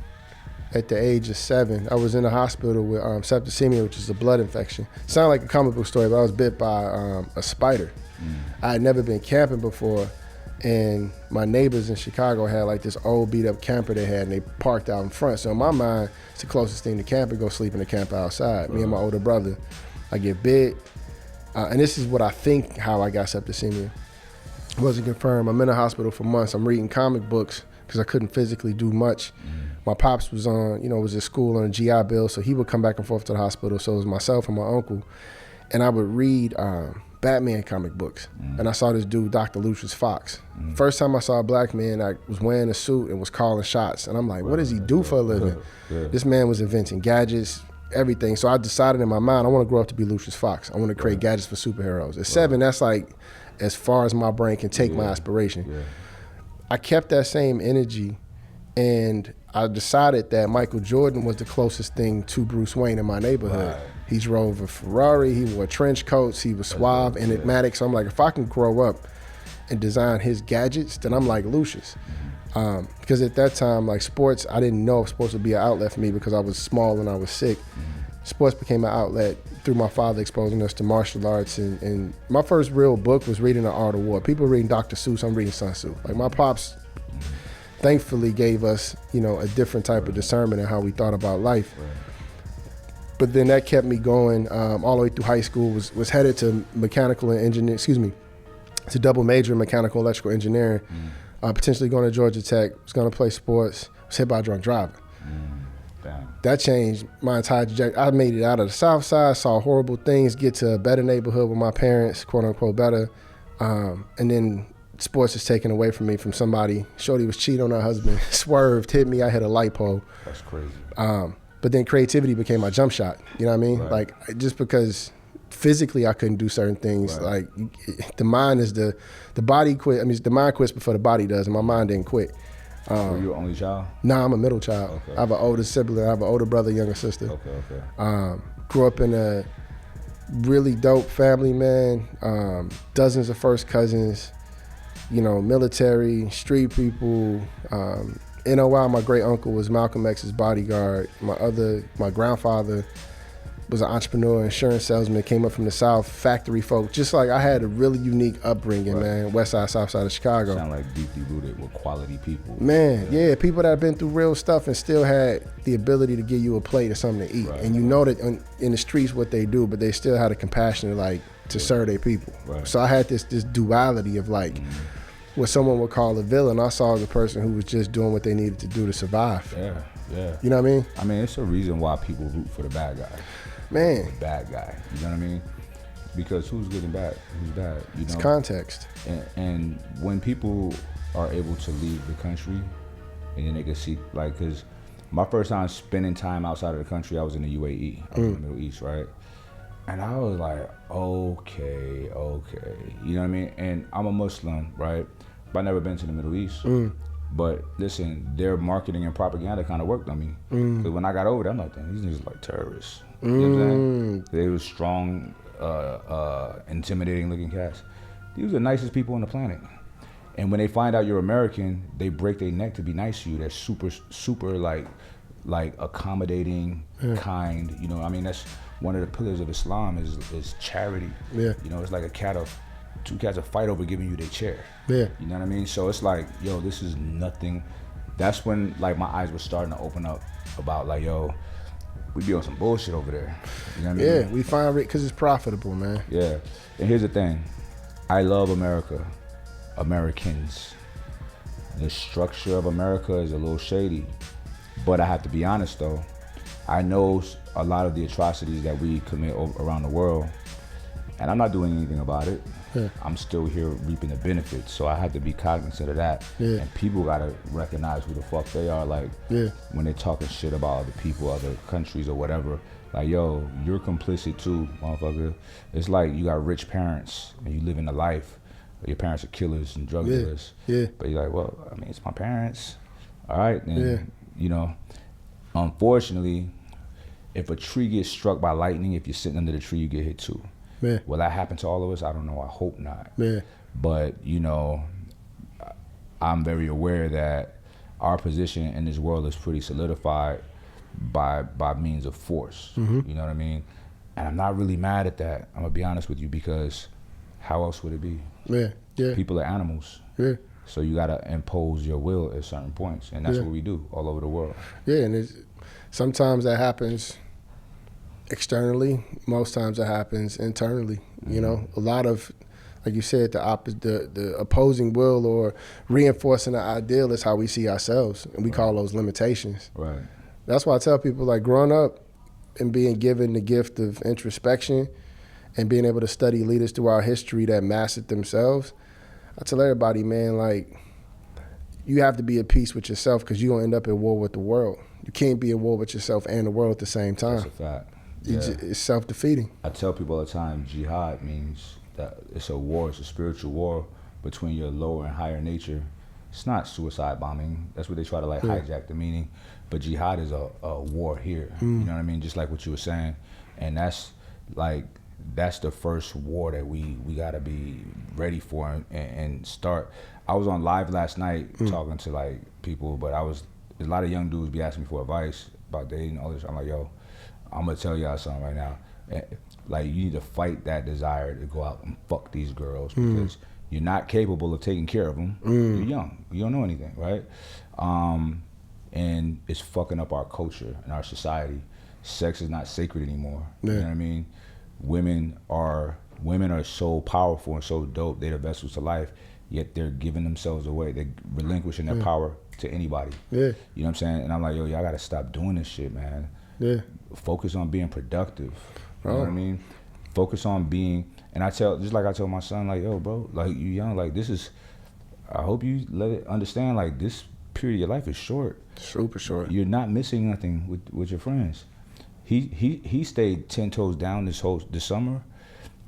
at the age of 7. I was in the hospital with septicemia, which is a blood infection. Sound like a comic book story, but I was bit by a spider. I had never been camping before. And my neighbors in Chicago had like this old beat up camper they had and they parked out in front. So in my mind, it's the closest thing to camping, go sleep in the camper outside. Me and my older brother, I get bit. And this is what I think how I got septicemia. It wasn't confirmed. I'm in the hospital for months. I'm reading comic books because I couldn't physically do much. My pops was was at school on a GI Bill, so he would come back and forth to the hospital. So it was myself and my uncle. And I would read Batman comic books. And I saw this dude, Dr. Lucius Fox. First time I saw a black man, I was wearing a suit and was calling shots. And I'm like, what does he do for a living? This man was inventing gadgets, everything. So I decided in my mind, I want to grow up to be Lucius Fox. I want to create gadgets for superheroes. At 7, that's like as far as my brain can take my aspiration. I kept that same energy, and I decided that Michael Jordan was the closest thing to Bruce Wayne in my neighborhood. He drove a Ferrari, he wore trench coats, he was suave, enigmatic. So I'm like, if I can grow up and design his gadgets, then I'm like Lucius. Because at that time, like sports, I didn't know if sports would be an outlet for me because I was small and I was sick. Sports became an outlet through my father exposing us to martial arts. And my first real book was reading The Art of War. People reading Dr. Seuss, I'm reading Sun Tzu. Like my pops thankfully gave us, a different type of discernment in how we thought about life. But then that kept me going all the way through high school, was headed to mechanical and engineering, to double major in mechanical electrical engineering, potentially going to Georgia Tech, was going to play sports, was hit by a drunk driver. That changed my entire trajectory. I made it out of the South Side, saw horrible things, get to a better neighborhood with my parents, quote unquote better, and then sports is taken away from me from somebody. Shorty was cheating on her husband, swerved, hit me, I hit a light pole. That's crazy. But then creativity became my jump shot. You know what I mean? Right. Like just because physically I couldn't do certain things, like the mind is the body quit. I mean, the mind quits before the body does, and my mind didn't quit. Were you an only child? Nah, I'm a middle child. Okay. I have an older sibling. I have an older brother, younger sister. Okay. Grew up in a really dope family, man. Dozens of first cousins, military, street people. NOI, my great uncle was Malcolm X's bodyguard. My grandfather was an entrepreneur, insurance salesman, came up from the South, factory folk. Just like I had a really unique upbringing, man. West side, South side of Chicago. Sound like deeply rooted with quality people. Man, yeah, people that have been through real stuff and still had the ability to give you a plate or something to eat. Right. And you know that in the streets what they do, but they still had a compassion to serve their people. Right. So I had this duality of like, what someone would call a villain, I saw the person who was just doing what they needed to do to survive. Yeah. You know what I mean? I mean, it's a reason why people root for the bad guy. Man. The bad guy. You know what I mean? Because who's good and bad? Who's bad? It's context. And when people are able to leave the country, and then they can see, like, because my first time spending time outside of the country, I was in the UAE. I was in the Middle East, right? And I was like, okay. You know what I mean? And I'm a Muslim, right? But I've never been to the Middle East. But listen, their marketing and propaganda kind of worked on me. Because when I got over there, I'm like, damn, these niggas like terrorists. You know what I'm saying? They were strong, intimidating looking cats. These are the nicest people on the planet. And when they find out you're American, they break their neck to be nice to you. They're super, super like accommodating, kind. You know, I mean, that's one of the pillars of Islam is charity. Yeah. You know, it's like two cats will fight over giving you their chair. Yeah. You know what I mean? So it's like, yo, this is nothing. That's when like my eyes were starting to open up about like, yo, we be on some bullshit over there. You know what I mean? Yeah, we find it because it's profitable, man. Yeah. And here's the thing. I love America. Americans. The structure of America is a little shady. But I have to be honest though, I know a lot of the atrocities that we commit around the world, and I'm not doing anything about it. Yeah. I'm still here reaping the benefits, so I have to be cognizant of that. Yeah. And people gotta recognize who the fuck they are. Like, when they're talking shit about other people, other countries or whatever, like, yo, you're complicit too, motherfucker. It's like you got rich parents and you live in a life where your parents are killers and drug dealers. Yeah. But you're like, well, I mean, it's my parents. All right, then, you know, unfortunately, if a tree gets struck by lightning, if you're sitting under the tree, you get hit too. Yeah. Will that happen to all of us? I don't know. I hope not. Yeah. But, you know, I'm very aware that our position in this world is pretty solidified by means of force. Mm-hmm. You know what I mean? And I'm not really mad at that. I'm going to be honest with you, because how else would it be? Yeah. Yeah. People are animals. Yeah. So you got to impose your will at certain points. And that's what we do all over the world. Yeah. And sometimes that happens externally, most times it happens internally. You know, a lot of, like you said, the opposing will or reinforcing the ideal is how we see ourselves, and we call those limitations. Right. That's why I tell people, like, growing up and being given the gift of introspection and being able to study leaders through our history that mastered themselves, I tell everybody, man, like, you have to be at peace with yourself, because you're gonna end up at war with the world. You can't be at war with yourself and the world at the same time. That's a fact. Yeah. It's self-defeating. I tell people all the time, jihad means that it's a war, it's a spiritual war between your lower and higher nature. It's not suicide bombing. That's what they try to like hijack the meaning. But jihad is a war here. You know what I mean? Just like what you were saying. And that's the first war that we gotta be ready for and start. I was on live last night talking to like people, but a lot of young dudes be asking me for advice about dating and all this. I'm like, yo, I'm gonna tell y'all something right now. Like, you need to fight that desire to go out and fuck these girls, because you're not capable of taking care of them. You're young. You don't know anything, right? And it's fucking up our culture and our society. Sex is not sacred anymore. You know what I mean? Women are so powerful and so dope. They're the vessels to life, yet they're giving themselves away. They're relinquishing their power to anybody. Yeah. You know what I'm saying? And I'm like, yo, y'all gotta stop doing this shit, man. Yeah. Focus on being productive. You know what I mean? Focus on being, and just like I tell my son, like, yo, bro, like, you young, like, I hope you let it understand, like, this period of your life is short. Super short. You're not missing nothing with your friends. He stayed 10 toes down this summer,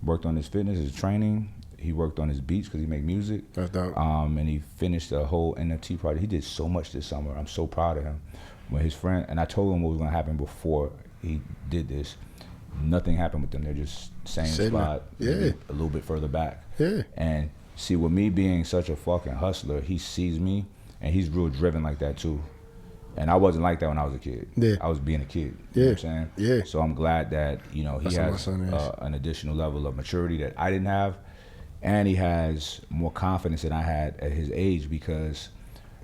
worked on his fitness, his training. He worked on his beats because he make music. That's dope. And he finished the whole NFT project. He did so much this summer. I'm so proud of him. When his friend, and I told him what was gonna happen before he did this, nothing happened with them. They're just same spot, a little bit further back. Yeah. And see, with me being such a fucking hustler, he sees me, and he's real driven like that too. And I wasn't like that when I was a kid. Yeah. I was being a kid. You know what I'm saying? Yeah. So I'm glad that, you know, he has an additional level of maturity that I didn't have, and he has more confidence than I had at his age, because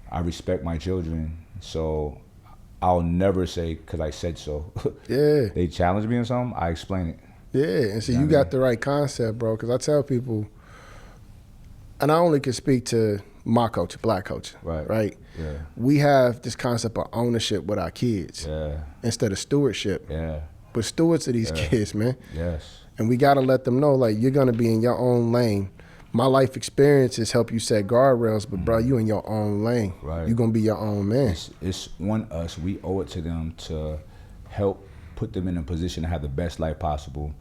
I respect my children. So I'll never say, because I said so. Yeah. They challenge me on something, I explain it. Yeah, and so you got the right concept, bro, because I tell people, and I only can speak to my coach, black coach, right? Yeah. We have this concept of ownership with our kids instead of stewardship. Yeah. But stewards of these kids, man. Yes. And we got to let them know, like, you're going to be in your own lane. My life experiences help you set guardrails, but bro, you in your own lane. Right. You're going to be your own man. It's on us. We owe it to them to help put them in a position to have the best life possible.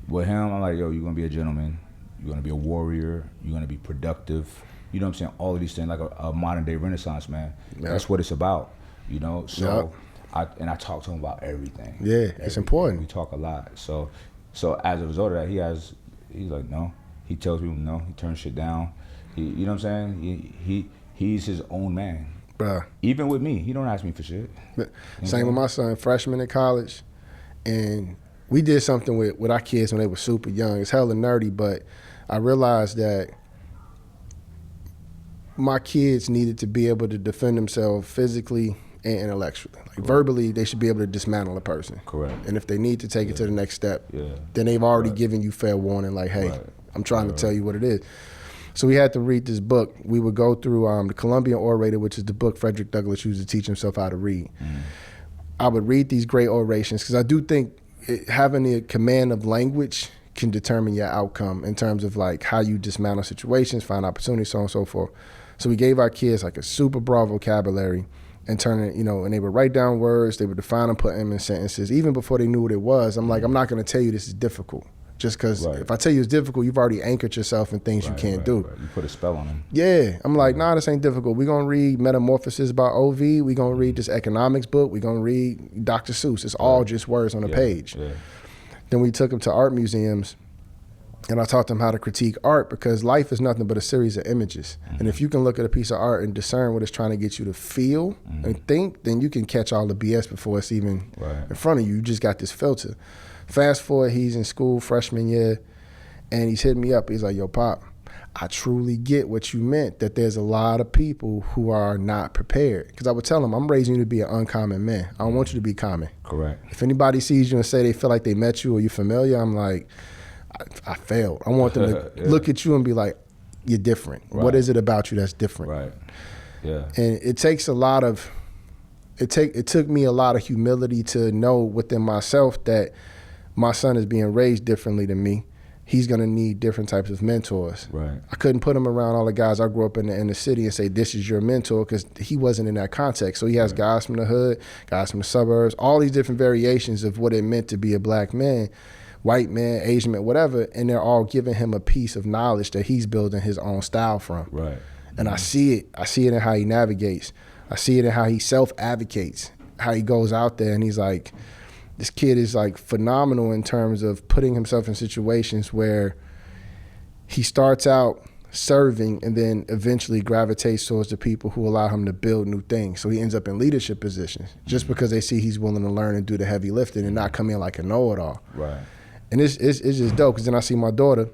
With him, I'm like, yo, you're going to be a gentleman. You're going to be a warrior. You're going to be productive. you know what I'm saying, all of these things, like a modern day Renaissance man. Yep. That's what it's about, you know. So Yep. I talk to him about everything. Yeah, it's important. We talk a lot. So as a result of that, he's like, no. He tells people no. He turns shit down. You know what I'm saying? He's his own man. Bruh. Even with me, he don't ask me for shit. Same with my son, freshman in college, and we did something with our kids when they were super young. It's hella nerdy, but I realized that my kids needed to be able to defend themselves physically and intellectually. Like verbally, they should be able to dismantle a person. Correct. And if they need to take it to the next step, Yeah. then they've already given you fair warning, like, hey, I'm trying to tell you what it is. So we had to read this book. We would go through the Columbian Orator, which is the book Frederick Douglass used to teach himself how to read. I would read these great orations because I do think having a command of language can determine your outcome in terms of like how you dismantle situations, find opportunities, so on and so forth. So we gave our kids like a super broad vocabulary and turn it, you know, and they would write down words, they would define them, put them in sentences. Even before they knew what it was, I'm like, I'm not going to tell you this is difficult. Just because if I tell you it's difficult, you've already anchored yourself in things you can't do. Right. You put a spell on them. Yeah. I'm like, nah, this ain't difficult. We're going to read Metamorphosis by O.V. We're going to read this economics book. We're going to read Dr. Seuss. It's all just words on a page. Yeah. Then we took them to art museums, and I taught them how to critique art because life is nothing but a series of images. And if you can look at a piece of art and discern what it's trying to get you to feel and think, then you can catch all the BS before it's even in front of you. You just got this filter. Fast forward, he's in school, freshman year, and he's hitting me up. He's like, yo, Pop, I truly get what you meant, that there's a lot of people who are not prepared. Because I would tell him, I'm raising you to be an uncommon man. I don't want you to be common. Correct. If anybody sees you and say they feel like they met you or you're familiar, I'm like, I failed. I want them to look at you and be like, you're different. Right. What is it about you that's different? Right. Yeah. And it takes a lot of, it took me a lot of humility to know within myself that my son is being raised differently than me. He's gonna need different types of mentors. Right. I couldn't put him around all the guys I grew up in the city and say, this is your mentor, because he wasn't in that context. So he has guys from the hood, guys from the suburbs, all these different variations of what it meant to be a black man, white man, Asian man, whatever, and they're all giving him a piece of knowledge that he's building his own style from. Right. And I see it. I see it in how he navigates. I see it in how he self-advocates, how he goes out there and he's like, this kid is like phenomenal in terms of putting himself in situations where he starts out serving and then eventually gravitates towards the people who allow him to build new things. So he ends up in leadership positions just because they see he's willing to learn and do the heavy lifting and not come in like a know-it-all. Right. And it's just dope because then I see my daughter,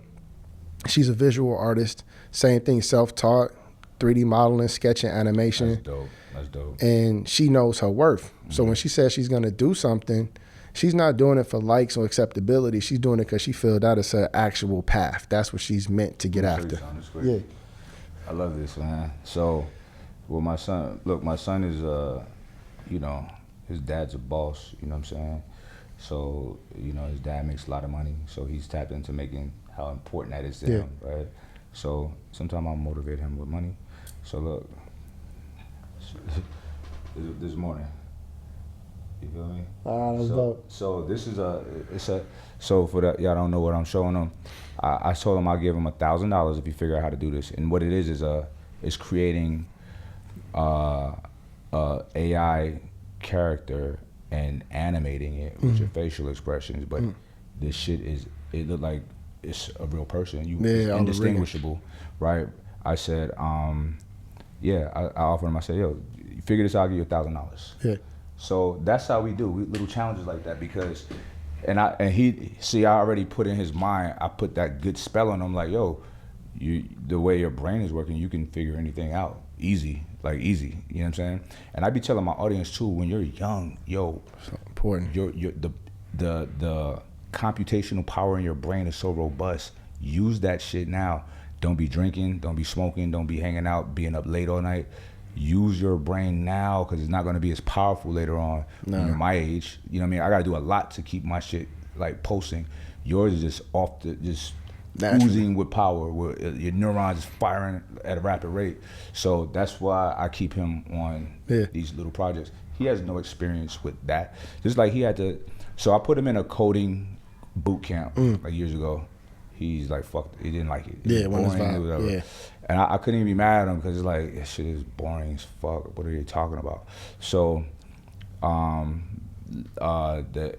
she's a visual artist, same thing, self-taught, 3D modeling, sketching, animation. That's dope. That's dope. And she knows her worth. So when she says she's gonna do something, she's not doing it for likes or acceptability. She's doing it because she feels that is her actual path. That's what she's meant to get after. Yeah. I love this, man. So, well, my son is, you know, his dad's a boss, you know what I'm saying? So, you know, his dad makes a lot of money. So he's tapped into making how important that is to him, right? So sometimes I'll motivate him with money. So look, this morning, you feel me? That's dope. So this is so for that, y'all don't know what I'm showing them. I told him I'll give him $1,000 if he figure out how to do this. And what it is creating AI character and animating it with your facial expressions. But this shit it look like it's a real person. It's indistinguishable, right? I said, I offered him. I said, yo, you figure this out, I'll give you $1,000. Yeah. So that's how we do little challenges like that because, I already put in his mind. I put that good spell on him. Like, yo, the way your brain is working, you can figure anything out easy. You know what I'm saying? And I be telling my audience too, when you're young, yo, so important. The computational power in your brain is so robust. Use that shit now. Don't be drinking, don't be smoking, don't be hanging out, being up late all night. Use your brain now because it's not going to be as powerful later on when you're my age. You know what I mean? I got to do a lot to keep my shit like posting. Yours is just just oozing with power, where your neurons is firing at a rapid rate. So that's why I keep him on these little projects. He has no experience with that. Just like he had to, so I put him in a coding boot camp like years ago. he's like, fuck, he didn't like it. Yeah, when it's boring, whatever. yeah. And I couldn't even be mad at him because it's like, this shit is boring as fuck. What are you talking about? So, the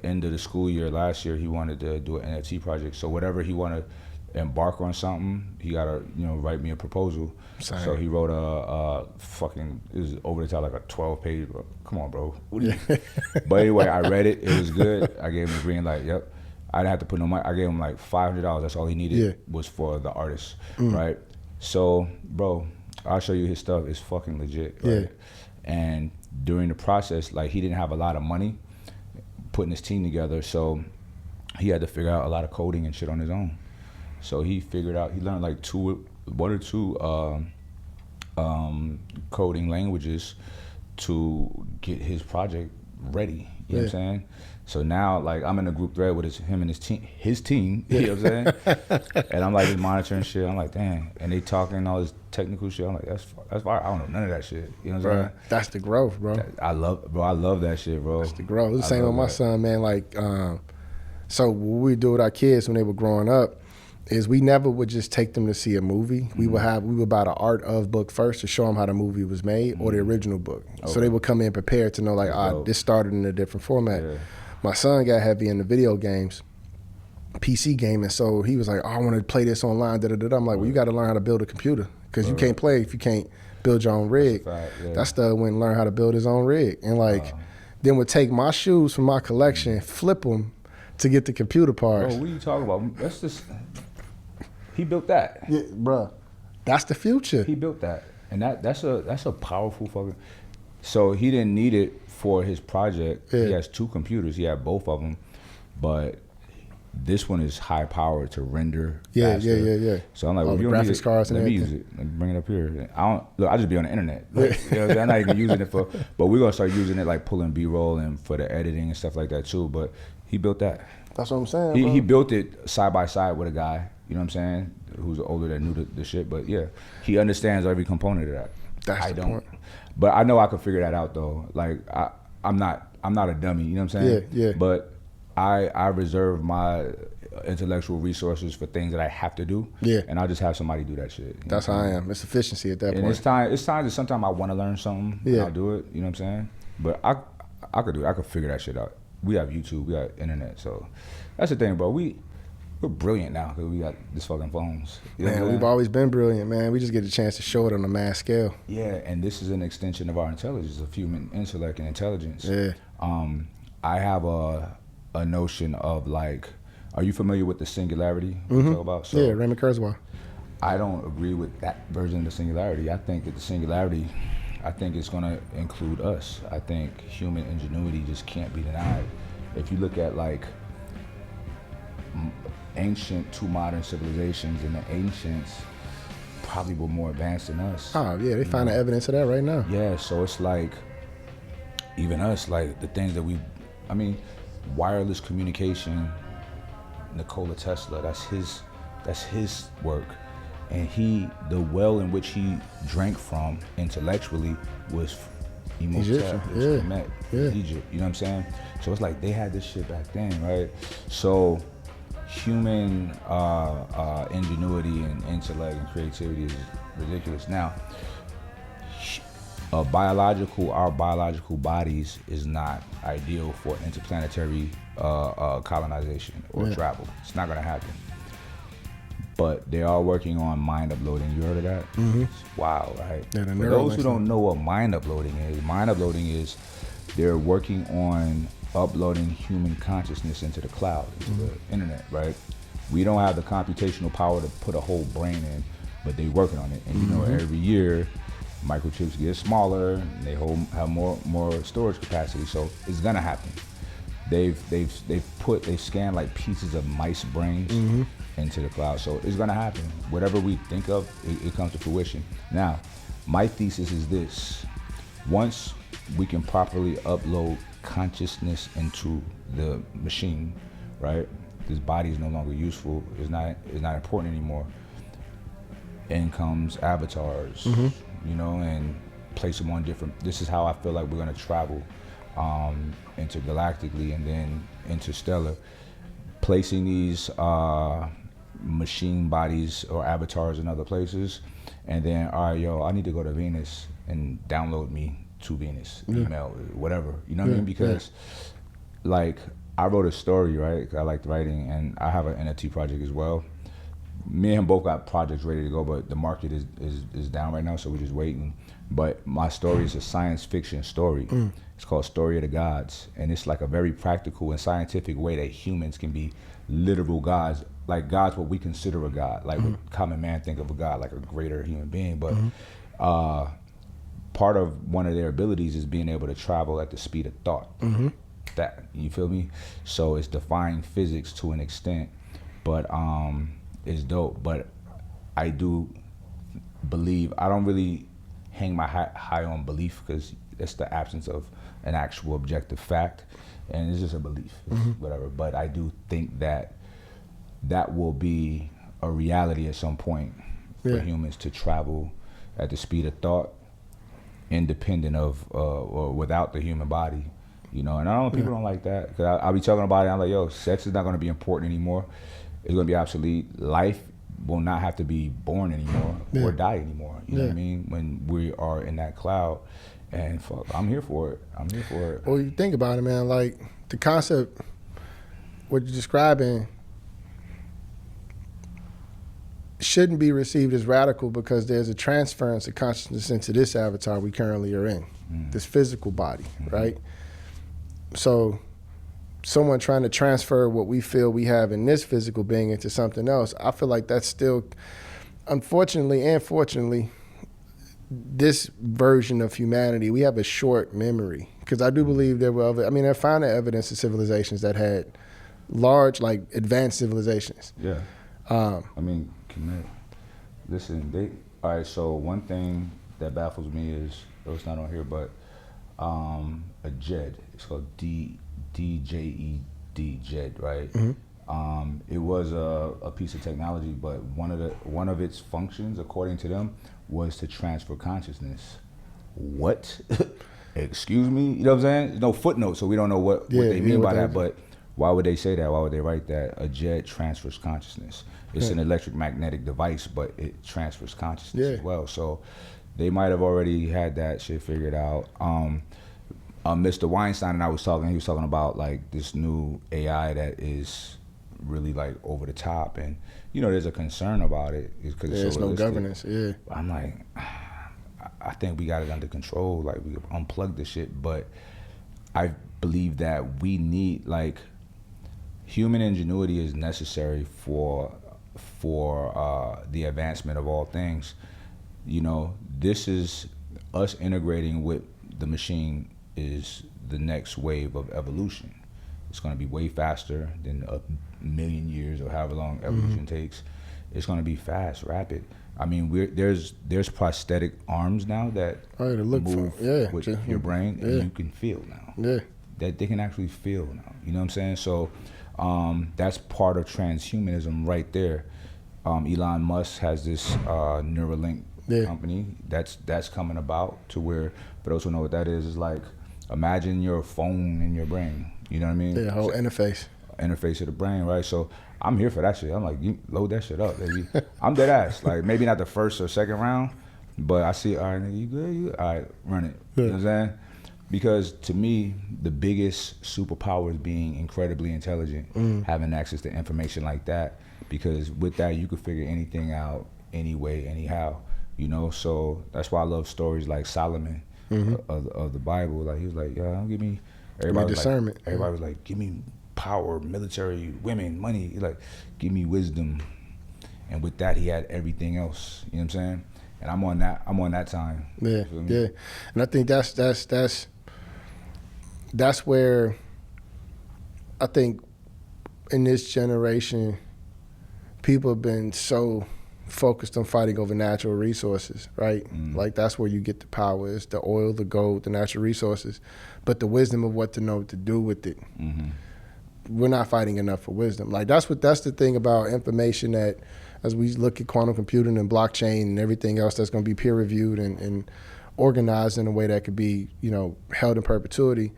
end of the school year last year, he wanted to do an NFT project. So whatever he wanted to embark on something, he gotta, write me a proposal. Same. So he wrote a fucking, it was over the top, like a 12-page. Come on, bro. What do you? But anyway, I read it. It was good. I gave him the green light. Yep. I didn't have to put no money. I gave him like $500. That's all he needed was for the artist, right? So, bro, I'll show you his stuff. It's fucking legit. Right? Yeah. And during the process, like, he didn't have a lot of money putting his team together, so he had to figure out a lot of coding and shit on his own. So he figured out, he learned like one or two coding languages to get his project ready. You know what I'm saying? So now, like, I'm in a group thread with him and his team, you know what I'm saying? And I'm like just monitoring shit. I'm like, damn. And they talking all this technical shit. I'm like, that's fire. I don't know none of that shit. You know what I'm saying? That's the growth, bro. I love that shit, bro. That's the growth. It's the same with my son, man. Like, so what we do with our kids when they were growing up is we never would just take them to see a movie. We would buy the art of book first to show them how the movie was made or the original book. Okay. So they would come in prepared to know, like, this started in a different format. Yeah. My son got heavy into video games, PC gaming, so he was like, I want to play this online, da-da-da-da. I'm like, well, you got to learn how to build a computer because you can't play if you can't build your own rig. That stuff went and learned how to build his own rig. And, like, then would take my shoes from my collection, flip them to get the computer parts. Bro, what are you talking about? That's just... He built that. Yeah, bro. That's the future. He built that. And that's a powerful fucking... So he didn't need it for his project. Yeah. He has 2 computers. He had both of them. But this one is high power to render faster. Yeah. So I'm like, well, you don't need it. Cards let me use it. Let me bring it up here. I just be on the internet. Like, you know, I'm not even using it for... But we're going to start using it, like, pulling B-roll and for the editing and stuff like that, too. But he built that. That's what I'm saying, He built it side by side with a guy, you know what I'm saying, who's older that knew the shit. But yeah, he understands every component of that. That's the point. But I know I could figure that out though. Like I'm not a dummy, you know what I'm saying? Yeah. But I reserve my intellectual resources for things that I have to do. Yeah. And I'll just have somebody do that shit. That's how I am. It's efficiency at that point. And it's time that sometimes I want to learn something. Yeah. And I'll do it. You know what I'm saying? But I could do it. I could figure that shit out. We have YouTube, we got internet, so that's the thing, bro. We're brilliant now because we got these fucking phones. You know man, we've always been brilliant, man. We just get a chance to show it on a mass scale. Yeah, and this is an extension of our intelligence, of human intellect and intelligence. Yeah. I have a notion of, like, are you familiar with the singularity we talk about? So yeah, Raymond Kurzweil. I don't agree with that version of the singularity. I think that the singularity, I think it's going to include us. I think human ingenuity just can't be denied. If you look at, like, ancient to modern civilizations, and the ancients probably were more advanced than us. Oh, yeah, they find the evidence of that right now. Yeah, so it's like, even us, like, the things that wireless communication, Nikola Tesla, that's his work. And the well in which he drank from intellectually was Egypt, you know what I'm saying? So it's like they had this shit back then, right? So human ingenuity and intellect and creativity is ridiculous. Now, our biological bodies is not ideal for interplanetary colonization or travel. It's not gonna happen. But they are working on mind uploading. You heard of that? Mm-hmm. Wow, right? Yeah, for those who don't know what mind uploading is they're working on uploading human consciousness into the cloud, into the internet, right? We don't have the computational power to put a whole brain in, but they're working on it. And you know, every year, microchips get smaller, and they have more storage capacity. So it's gonna happen. They've scanned like pieces of mice brains into the cloud. So it's gonna happen. Whatever we think of, it comes to fruition. Now, my thesis is this: once we can properly upload consciousness into the machine, right? This body is no longer useful. It's not important anymore. In comes avatars, you know, and place them on different. This is how I feel like we're gonna travel intergalactically and then interstellar, placing these machine bodies or avatars in other places, and then all right, yo, I need to go to Venus and download me to Venus, email, whatever. You know what I mean? Because like I wrote a story, right? I liked writing, and I have an NFT project as well. Me and him both got projects ready to go, but the market is down right now, so we're just waiting. But my story is a science fiction story. It's called Story of the Gods, and it's like a very practical and scientific way that humans can be literal gods, like gods what we consider a god, like what common man think of a god, like a greater human being. But part of one of their abilities is being able to travel at the speed of thought. That, you feel me? So it's defying physics to an extent, but it's dope. But I do believe, I don't really hang my high on belief, because it's the absence of an actual objective fact, and it's just a belief, it's whatever. But I do think that that will be a reality at some point for humans to travel at the speed of thought, independent of or without the human body, you know. And I don't know, people don't like that, because I'll be talking about it, I'm like, yo, sex is not going to be important anymore. It's going to be obsolete. Life will not have to be born anymore or die anymore. You know what I mean? When we are in that cloud, and fuck, I'm here for it. I'm here for it. Well, you think about it, man. Like the concept, what you're describing, shouldn't be received as radical, because there's a transference of consciousness into this avatar we currently are in, this physical body, right? So someone trying to transfer what we feel we have in this physical being into something else, I feel like that's still, unfortunately and fortunately, this version of humanity, we have a short memory. Because I do believe there were other, I mean, I found evidence of civilizations that had large, like advanced civilizations. Yeah. I mean, listen, all right, so one thing that baffles me is, it's not on here, but a JED, it's called DJED, JED, right? It was a piece of technology, but one of its functions, according to them, was to transfer consciousness. What? Excuse me? You know what I'm saying? No footnote, so we don't know what they mean by that, but why would they say that? Why would they write that? A JED transfers consciousness. It's an electromagnetic device, but it transfers consciousness as well. So they might have already had that shit figured out. Mr. Weinstein and I was talking, he was talking about like this new AI that is really like over the top, and you know, there's a concern about it because there's no governance. I'm like, I think we got it under control, like we unplug the shit, but I believe that we need, like, human ingenuity is necessary for the advancement of all things. You know, this is us integrating with the machine is the next wave of evolution. It's going to be way faster than a million years or however long evolution takes. It's going to be fast, rapid. I mean, there's prosthetic arms now that move with your brain, and you can feel now. That they can actually feel now. You know what I'm saying? So that's part of transhumanism right there. Elon Musk has this Neuralink company that's coming about, to where, for those who know what that is like, imagine your phone in your brain. You know what I mean? Yeah, whole interface of the brain, right? So I'm here for that shit. I'm like, you load that shit up, baby. I'm dead ass. Like, maybe not the first or second round, but I see, all right, nigga, you good? All right, run it. You know what I'm saying? Because to me, the biggest superpower is being incredibly intelligent, having access to information like that. Because with that, you could figure anything out, anyway, anyhow. You know, so that's why I love stories like Solomon of the Bible. Like, he was like, yeah, give me, everybody was discernment. Everybody was like, give me power, military, women, money. He's like, give me wisdom. And with that, he had everything else. You know what I'm saying? And I'm on that time. Yeah, yeah. And I think that's where I think in this generation, people have been so focused on fighting over natural resources, right? Like, that's where you get the power, is the oil, the gold, the natural resources, but the wisdom of what to know to do with it. We're not fighting enough for wisdom. Like, that's the thing about information, that as we look at quantum computing and blockchain and everything else that's going to be peer reviewed and organized in a way that could be, you know, held in perpetuity.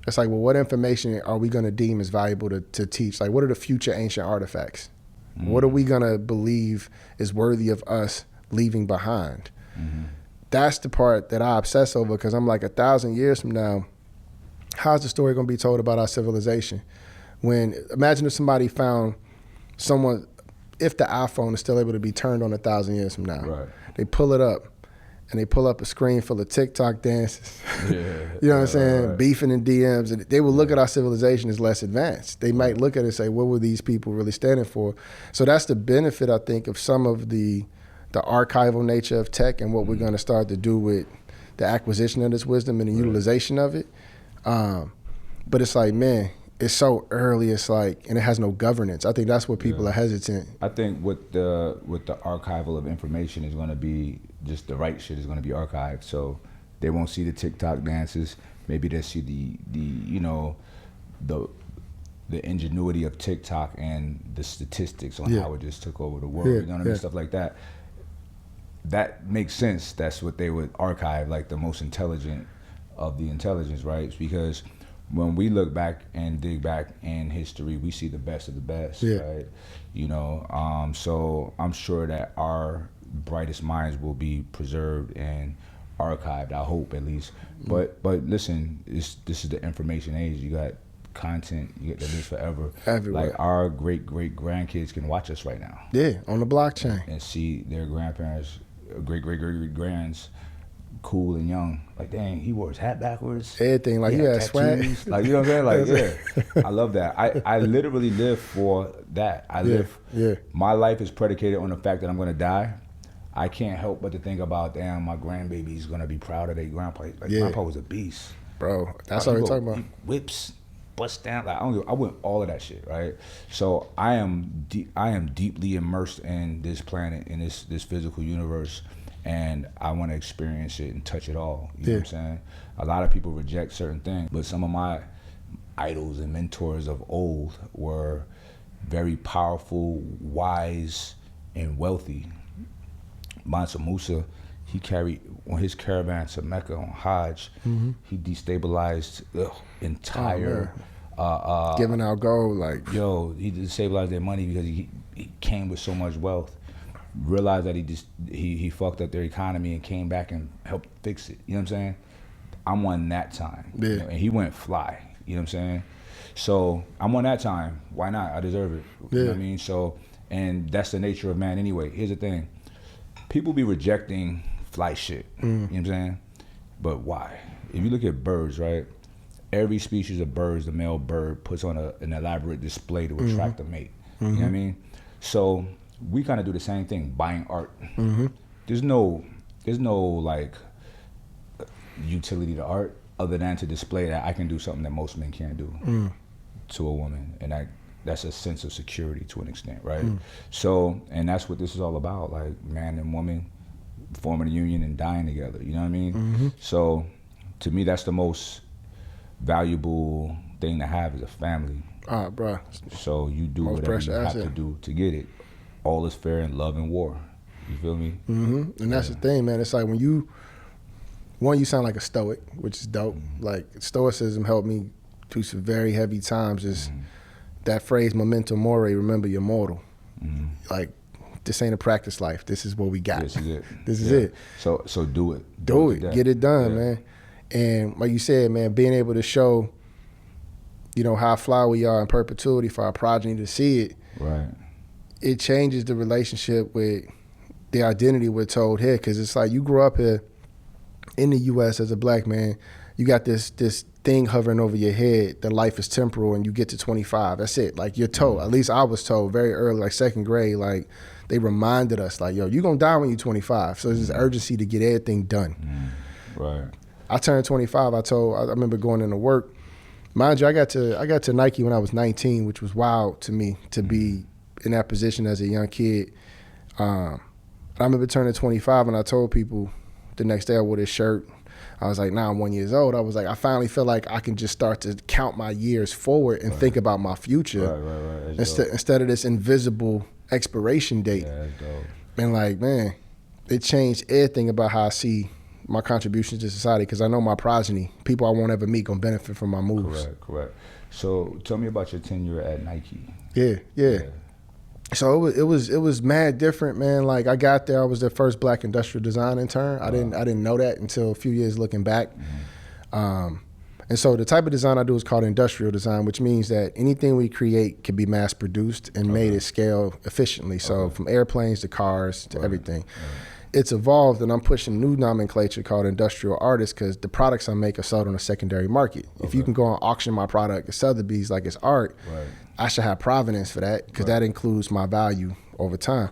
It's like, well, what information are we going to deem as valuable to teach? Like, what are the future ancient artifacts? What are we gonna believe is worthy of us leaving behind? That's the part that I obsess over, because I'm like, 1,000 years from now, how's the story gonna be told about our civilization? When, imagine if somebody found someone, if the iPhone is still able to be turned on 1,000 years from now, Right. they pull it up and they pull up a screen full of TikTok dances. Yeah. You know what I'm saying? Right. Beefing in DMs. And they will look at our civilization as less advanced. They might look at it and say, what were these people really standing for? So that's the benefit, I think, of some of the archival nature of tech and what we're going to start to do with the acquisition of this wisdom and the utilization of it. But it's like, man, it's so early. It's like, and it has no governance. I think that's where people are hesitant. I think with the archival of information is going to be just the right shit is going to be archived. So they won't see the TikTok dances. Maybe they'll see the ingenuity of TikTok and the statistics on how it just took over the world. You know what I mean? Stuff like that. That makes sense. That's what they would archive, like the most intelligent of the intelligence, right? Because when we look back and dig back in history, we see the best of the best, right? You know, so I'm sure that our brightest minds will be preserved and archived, I hope at least. But listen, this is the information age. You got content, you get that lives forever. Everywhere. Like our great grandkids can watch us right now. Yeah, on the blockchain. And see their grandparents, great grands, cool and young. Like, dang, he wore his hat backwards. Everything, like you had swag. Like, you know what I'm saying? Like, I love that. I literally live for that. My life is predicated on the fact that I'm gonna die. I can't help but to think about, damn, my grandbaby's gonna be proud of their grandpa. Like, grandpa was a beast. Bro, that's what we're talking about. Whips, bust down. Like, I went all of that shit, right? So I am deeply immersed in this planet, in this physical universe, and I want to experience it and touch it all. You know what I'm saying? A lot of people reject certain things, but some of my idols and mentors of old were very powerful, wise, and wealthy. Mansa Musa, he carried on his caravan to Mecca on Hajj. He destabilized the entire. Giving out gold, like he destabilized their money because he came with so much wealth. Realized that he fucked up their economy and came back and helped fix it. You know what I'm saying? I'm on that time. You know, and he went fly. You know what I'm saying? So I'm on that time. Why not? I deserve it. You know what I mean? So, and that's the nature of man anyway. Here's the thing. People be rejecting fly shit. You know what I'm saying? But why? If you look at birds, right? Every species of birds, the male bird puts on an elaborate display to attract a mate. You know what I mean? So we kind of do the same thing, buying art. There's no like utility to art other than to display that I can do something that most men can't do to a woman, and that's a sense of security to an extent, right? So, and that's what this is all about, like man and woman forming a union and dying together. You know what I mean? So, to me, that's the most valuable thing to have is a family. Bro. So you do whatever you have to do to get it. All is fair in love and war. You feel me? And that's the thing, man. It's like when you sound like a stoic, which is dope. Like stoicism helped me through some very heavy times. Is that phrase "memento mori"? Remember you're mortal. Like this ain't a practice life. This is what we got. This is it. This is it. So do it. Do it. Get it done, man. And like you said, man, being able to show, how fly we are in perpetuity for our progeny to see it. Right. It changes the relationship with the identity we're told here, because it's like you grew up here in the U.S. as a black man, you got this thing hovering over your head that life is temporal, and you get to 25. That's it. Like you're told, at least I was told very early, like second grade, like they reminded us, like, yo, you're going to die when you're 25. So there's this urgency to get everything done. Right. I turned 25. I remember going into work. Mind you, I got to Nike when I was 19, which was wild to me to be in that position as a young kid. I remember turning 25 and I told people the next day I wore this shirt. I was like, I'm 1 year old. I was like, I finally feel like I can just start to count my years forward and think about my future. Right. Instead of this invisible expiration date. Yeah, that's dope. And like, man, it changed everything about how I see my contributions to society, because I know my progeny, people I won't ever meet, gonna benefit from my moves. Correct. So tell me about your tenure at Nike. Yeah. So it was mad different, man. Like I got there, I was their first black industrial design intern. I didn't know that until a few years looking back. And so the type of design I do is called industrial design, which means that anything we create can be mass produced and made at scale efficiently. So from airplanes to cars to everything. It's evolved, and I'm pushing new nomenclature called industrial artists because the products I make are sold on a secondary market. If you can go and auction my product at Sotheby's like it's art, I should have provenance for that because that includes my value over time.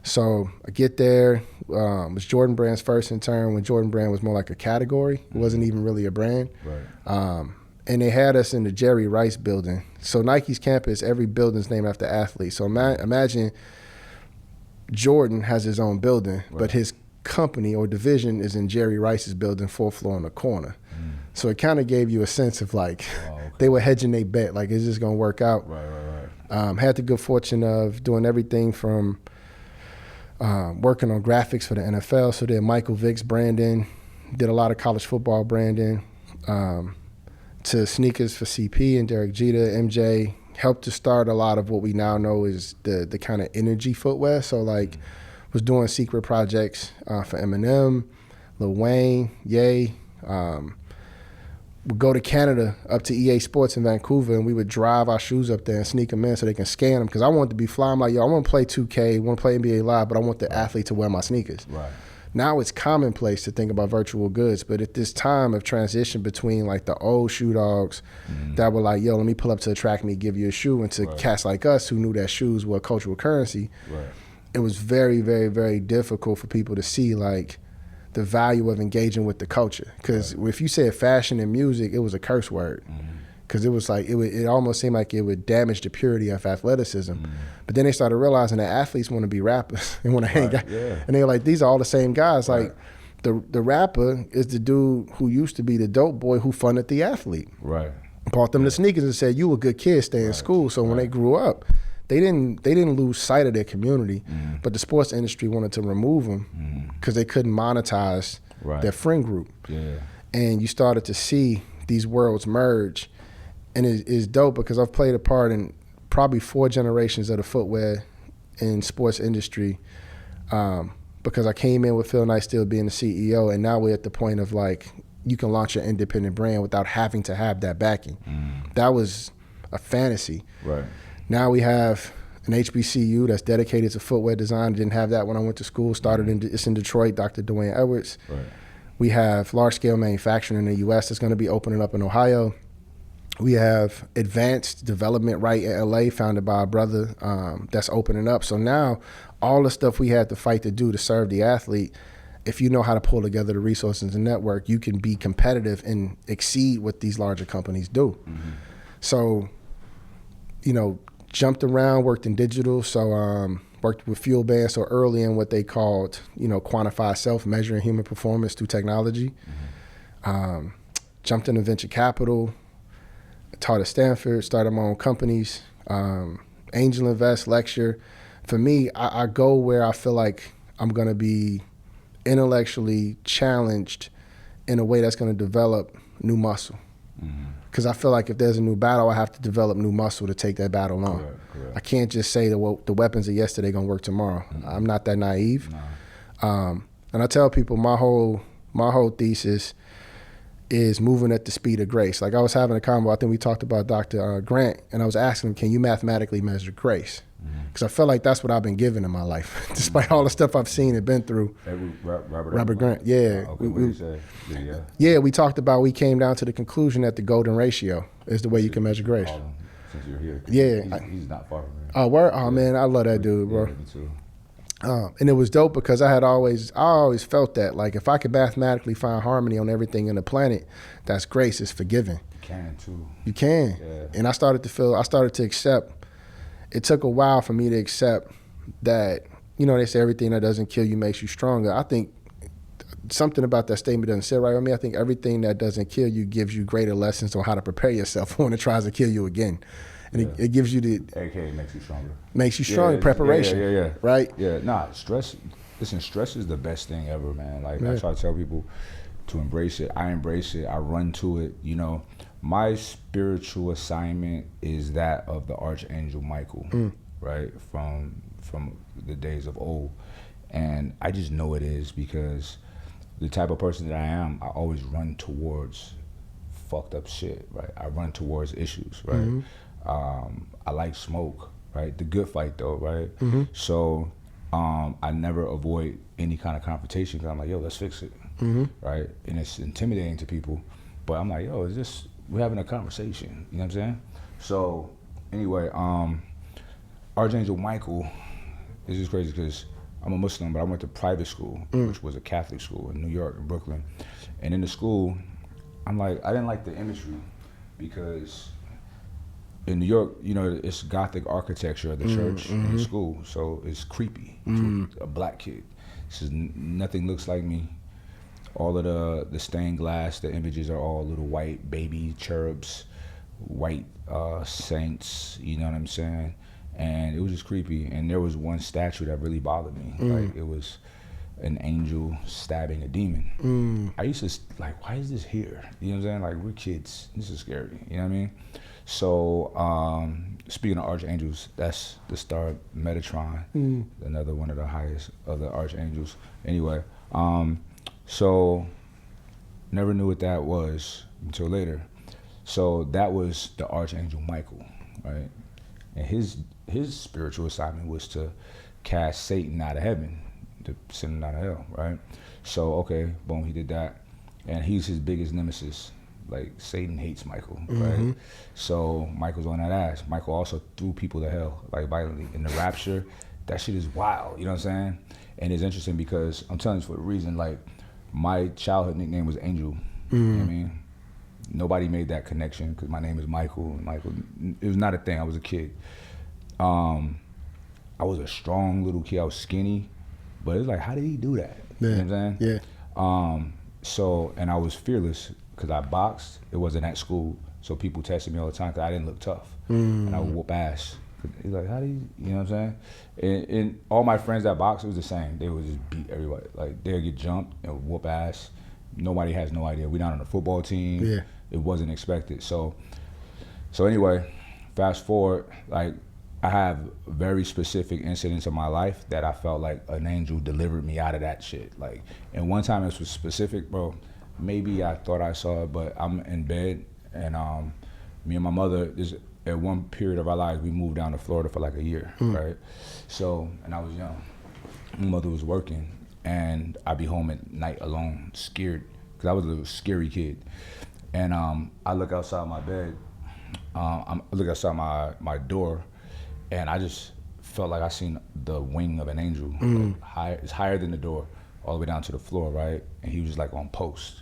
So I get there, was Jordan Brand's first intern when Jordan Brand was more like a category. It wasn't even really a brand. And they had us in the Jerry Rice building. So Nike's campus, every building's named after athletes. So imagine Jordan has his own building, but his company or division is in Jerry Rice's building, 4th floor in the corner. So it kind of gave you a sense of like, they were hedging their bet, like, is this gonna work out? Had the good fortune of doing everything from working on graphics for the NFL, so did Michael Vick's branding, did a lot of college football branding, to sneakers for CP and Derek Jeter, MJ, helped to start a lot of what we now know is the kind of energy footwear. So like, was doing secret projects for Eminem, Lil Wayne, Ye. We'd go to Canada, up to EA Sports in Vancouver, and we would drive our shoes up there and sneak them in so they can scan them. Because I wanted to be fly. I'm like, yo, I want to play 2K, want to play NBA Live, but I want the athlete to wear my sneakers. Now it's commonplace to think about virtual goods, but at this time of transition between like the old shoe dogs that were like, yo, let me pull up to the track and give you a shoe, and to cats like us who knew that shoes were a cultural currency, it was very, very, very difficult for people to see like the value of engaging with the culture. Because if you said fashion and music, it was a curse word. Because it was like, it almost seemed like it would damage the purity of athleticism. But then they started realizing that athletes want to be rappers and want to hang out. And they were like, these are all the same guys. Like the rapper is the dude who used to be the dope boy who funded the athlete. Bought them the sneakers and said, you a good kid, stay in school. So when they grew up, they didn't lose sight of their community, but the sports industry wanted to remove them because they couldn't monetize their friend group. And you started to see these worlds merge. And it's dope because I've played a part in probably 4 generations of the footwear and sports industry, because I came in with Phil Knight still being the CEO, and now we're at the point of like, you can launch your independent brand without having to have that backing. That was a fantasy. Now we have an HBCU that's dedicated to footwear design. Didn't have that when I went to school. It's in Detroit, Dr. Dwayne Edwards. We have large-scale manufacturing in the U.S. that's going to be opening up in Ohio. We have advanced development right in LA, founded by a brother, that's opening up. So now all the stuff we had to fight to do to serve the athlete, if you know how to pull together the resources and network, you can be competitive and exceed what these larger companies do. So, you know, jumped around, worked in digital. So worked with Fuel Band so early in what they called, you know, quantified self, measuring human performance through technology. Jumped into venture capital, taught at Stanford, started my own companies, angel invest, lecture. For me, I go where I feel like I'm gonna be intellectually challenged in a way that's gonna develop new muscle. Because I feel like if there's a new battle, I have to develop new muscle to take that battle on. I can't just say the weapons of yesterday gonna work tomorrow. I'm not that naive. And I tell people my whole thesis is moving at the speed of grace. Like I was having a convo, I think we talked about Dr. Grant, and I was asking him, can you mathematically measure grace? Because I feel like that's what I've been given in my life, despite all the stuff I've seen and been through. Robert Grant, yeah. We talked about, we came down to the conclusion that the golden ratio is the way you can measure grace. Since you're here. He's not far from me. Oh, word? Oh, man, I love that dude, bro. Yeah, me too. And it was dope because I always felt that, like, if I could mathematically find harmony on everything in the planet, that's grace, it's forgiving. You can too. You can. Yeah. And I started to accept, it took a while for me to accept that, you know, they say everything that doesn't kill you makes you stronger. I think something about that statement doesn't sit right with me. I think everything that doesn't kill you gives you greater lessons on how to prepare yourself for when it tries to kill you again. And it gives you the... AKA makes you stronger. Makes you stronger, preparation. Yeah. Right? Yeah, nah, stress is the best thing ever, man. Like, I try to tell people to embrace it. I embrace it. I run to it. You know, my spiritual assignment is that of the Archangel Michael. right? From the days of old. And I just know it is because the type of person that I am, I always run towards fucked up shit, right? I run towards issues, right? I like smoke, right? The good fight though, right? So I never avoid any kind of confrontation because I'm like, yo, let's fix it, right? And it's intimidating to people, but I'm like, yo, we're having a conversation, you know what I'm saying? So anyway, Archangel Michael, this is crazy because I'm a Muslim, but I went to private school, which was a Catholic school in New York, in Brooklyn. And in the school, I'm like, I didn't like the imagery because in New York, you know, it's Gothic architecture of the church in the school, so it's creepy to a black kid. Nothing looks like me. All of the stained glass, the images are all little white baby cherubs, white saints, you know what I'm saying? And it was just creepy. And there was one statue that really bothered me. Like, it was an angel stabbing a demon. I used to, like, why is this here? You know what I'm saying? Like, we're kids. This is scary. You know what I mean? So, speaking of archangels, that's the star Metatron, another one of the highest of the archangels. Anyway, so never knew what that was until later. So that was the Archangel Michael, right? And his spiritual assignment was to cast Satan out of heaven, to send him out of hell, right? So, okay, boom, he did that. And he's his biggest nemesis. Like, Satan hates Michael, right? So Michael's on that ass. Michael also threw people to hell, like, violently. In the rapture, that shit is wild, you know what I'm saying? And it's interesting because, I'm telling you for a reason, like, my childhood nickname was Angel, you know what I mean? Nobody made that connection because my name is Michael. And Michael, it was not a thing. I was a kid. I was a strong little kid. I was skinny, but it's like, how did he do that? You know what I'm saying? Yeah. So, and I was fearless because I boxed. It wasn't at school, so people tested me all the time because I didn't look tough, and I would whoop ass. He's like, how do you know what I'm saying? And all my friends that boxed, it was the same. They would just beat everybody. Like, they'd get jumped and whoop ass. Nobody has no idea. We're not on a football team. Yeah. It wasn't expected. So anyway, fast forward, like, I have very specific incidents in my life that I felt like an angel delivered me out of that shit. Like, and one time it was specific, bro. Maybe I thought I saw it, but I'm in bed, and me and my mother, at one period of our lives, we moved down to Florida for like a year, right? So, and I was young. My mother was working, and I'd be home at night alone, scared, because I was a little scary kid. And I look outside my bed, I look outside my door, and I just felt like I seen the wing of an angel. Like, it's higher than the door, all the way down to the floor, right? And he was just like on post,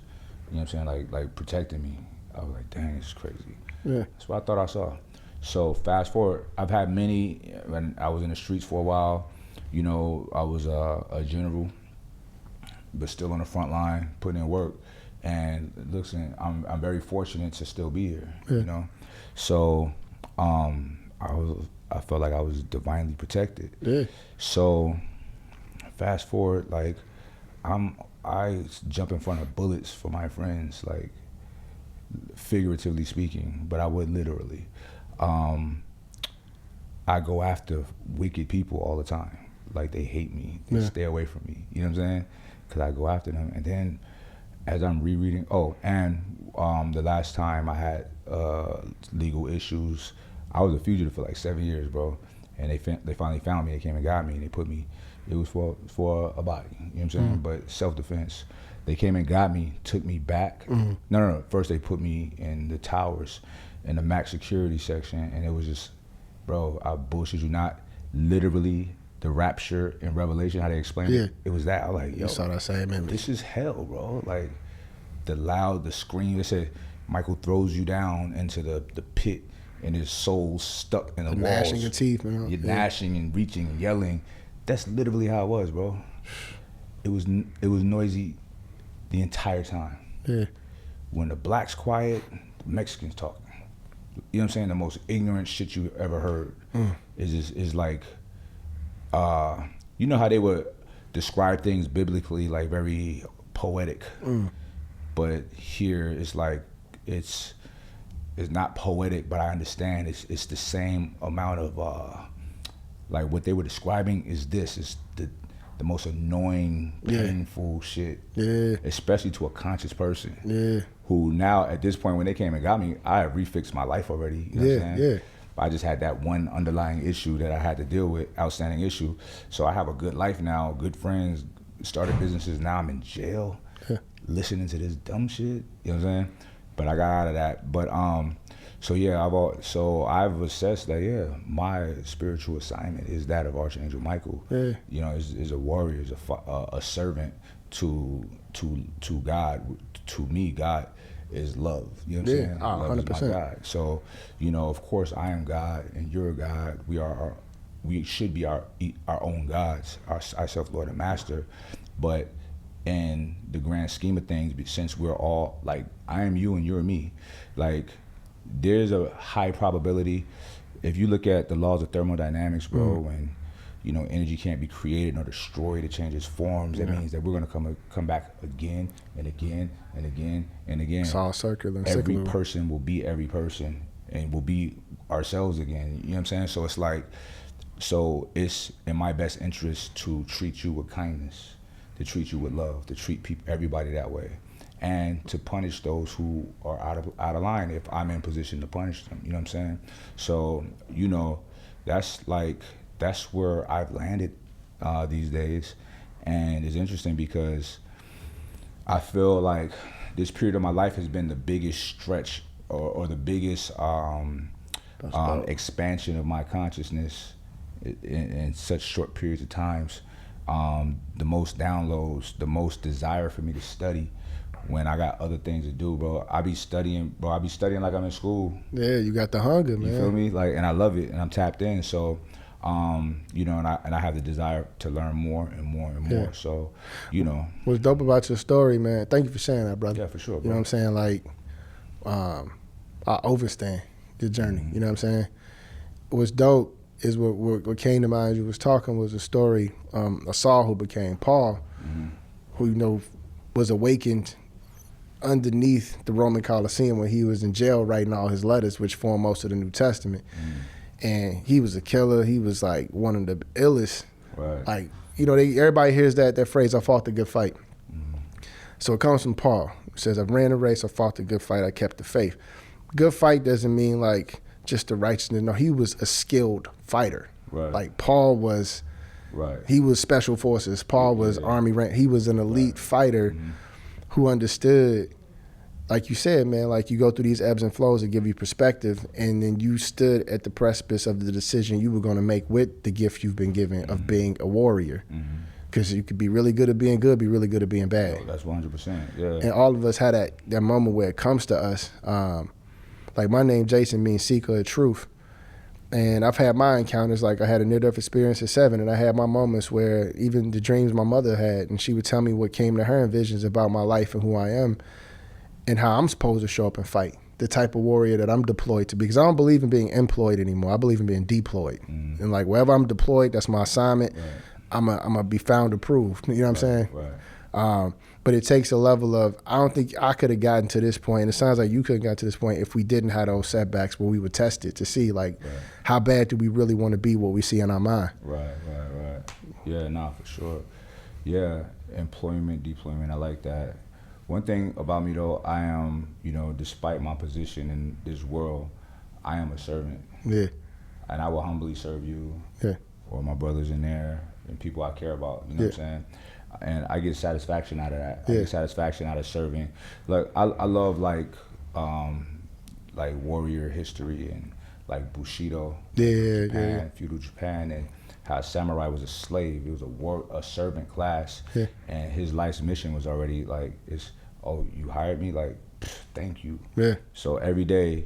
you know what I'm saying, like protecting me. I was like, dang, this is crazy. Yeah. That's what I thought I saw. So fast forward, I've had many, when I was in the streets for a while, you know, I was a general, but still on the front line, putting in work. And listen, I'm very fortunate to still be here, you know? So I felt like I was divinely protected. Yeah. So fast forward, like, I jump in front of bullets for my friends, like, figuratively speaking, but I would literally. I go after wicked people all the time. Like, they hate me, they stay away from me, you know what I'm saying? Because I go after them. And then as I'm rereading, the last time I had legal issues, I was a fugitive for like 7 years, bro. And they finally found me. They came and got me, and they put me. It was for a body, you know what I'm saying? But self-defense. They came and got me, took me back. No. First they put me in the towers, in the max security section, and it was just, bro, I bullshit you not. Literally, the rapture in Revelation, how they explained it. It was that. I was like, yo, You saw that same image. this is hell, bro. Like, the scream. They said Michael throws you down into the pit, and his soul's stuck in the walls. Gnashing your teeth, man. You're gnashing and reaching and yelling. That's literally how it was, bro. It was noisy the entire time. Yeah. When the blacks quiet, the Mexicans talking. You know what I'm saying? The most ignorant shit you ever heard is like, you know how they would describe things biblically, like very poetic. But here it's like, it's not poetic, but I understand it's the same amount of like what they were describing is the most annoying, painful shit. Yeah. Especially to a conscious person. Yeah. Who now at this point when they came and got me, I have refixed my life already. You know what I'm saying? Yeah. I just had that one underlying issue that I had to deal with, outstanding issue. So I have a good life now, good friends, started businesses. Now I'm in jail, listening to this dumb shit. You know what I'm saying? But I got out of that. But I've assessed that my spiritual assignment is that of Archangel Michael. Yeah. You know, is a warrior, is a servant to God. To me, God is love. You know what I'm saying? Love 100%. is my God. So, you know, of course, I am God and you're God. We should be our own gods, our self-Lord and Master. But in the grand scheme of things, since we're all like, I am you and you're me, like there's a high probability, if you look at the laws of thermodynamics, bro, and you know, energy can't be created nor destroyed, it changes forms. It means that we're gonna come back again and again and again and again. It's all circular. Every person will be every person and will be ourselves again. You know what I'm saying? So it's like, so it's in my best interest to treat you with kindness, to treat you with love, to treat everybody that way, and to punish those who are out of line if I'm in position to punish them. You know what I'm saying? So, you know, that's where I've landed these days. And it's interesting because I feel like this period of my life has been the biggest stretch or the biggest expansion of my consciousness in such short periods of times. The most downloads, the most desire for me to study when I got other things to do, bro. I be studying like I'm in school. Yeah, you got the hunger, man. You feel me? Like, and I love it, and I'm tapped in. So, you know, and I have the desire to learn more and more and more. So, you know. What's dope about your story, man? Thank you for sharing that, brother. Yeah, for sure, bro. You know what I'm saying? Like, I overstand the journey. You know what I'm saying? What's dope is what came to mind as you was talking was a story of Saul who became Paul, who, you know, was awakened underneath the Roman Colosseum when he was in jail writing all his letters, which form most of the New Testament. And he was a killer. He was like one of the illest. Right. Like, you know, everybody hears that phrase, I fought the good fight. So it comes from Paul. It says, I ran a race, I fought the good fight, I kept the faith. Good fight doesn't mean like just the righteousness. No, he was a skilled fighter. Right. Like Paul was, he was special forces. Paul was army rank. He was an elite fighter who understood, like you said, man, like you go through these ebbs and flows that give you perspective, and then you stood at the precipice of the decision you were going to make with the gift you've been given of being a warrior. Because you could be really good at being good, be really good at being bad. Oh, that's 100%, yeah. And all of us had that moment where it comes to us. Like my name, Jason, means seeker of truth. And I've had my encounters, like I had a near-death experience at 7, and I had my moments where even the dreams my mother had, and she would tell me what came to her in visions about my life and who I am and how I'm supposed to show up and fight, the type of warrior that I'm deployed to be. Because I don't believe in being employed anymore. I believe in being deployed. And like wherever I'm deployed, that's my assignment. I'm a be found approved. You know what I'm saying? But it takes a level of, I don't think I could have gotten to this point, and it sounds like you couldn't got to this point if we didn't have those setbacks where we would test it to see like how bad do we really want to be what we see in our mind. Right. Yeah, nah, for sure. Yeah, employment, deployment, I like that. One thing about me though, I am, you know, despite my position in this world, I am a servant. Yeah. And I will humbly serve you. Yeah. Or my brothers in there and people I care about, you know what I'm saying? And I get satisfaction out of that. I get satisfaction out of serving. Like I love like warrior history and like Bushido, Japan, feudal Japan, and how samurai was a slave. It was a servant class, and his life's mission was already like, you hired me, like, thank you. Yeah. So every day,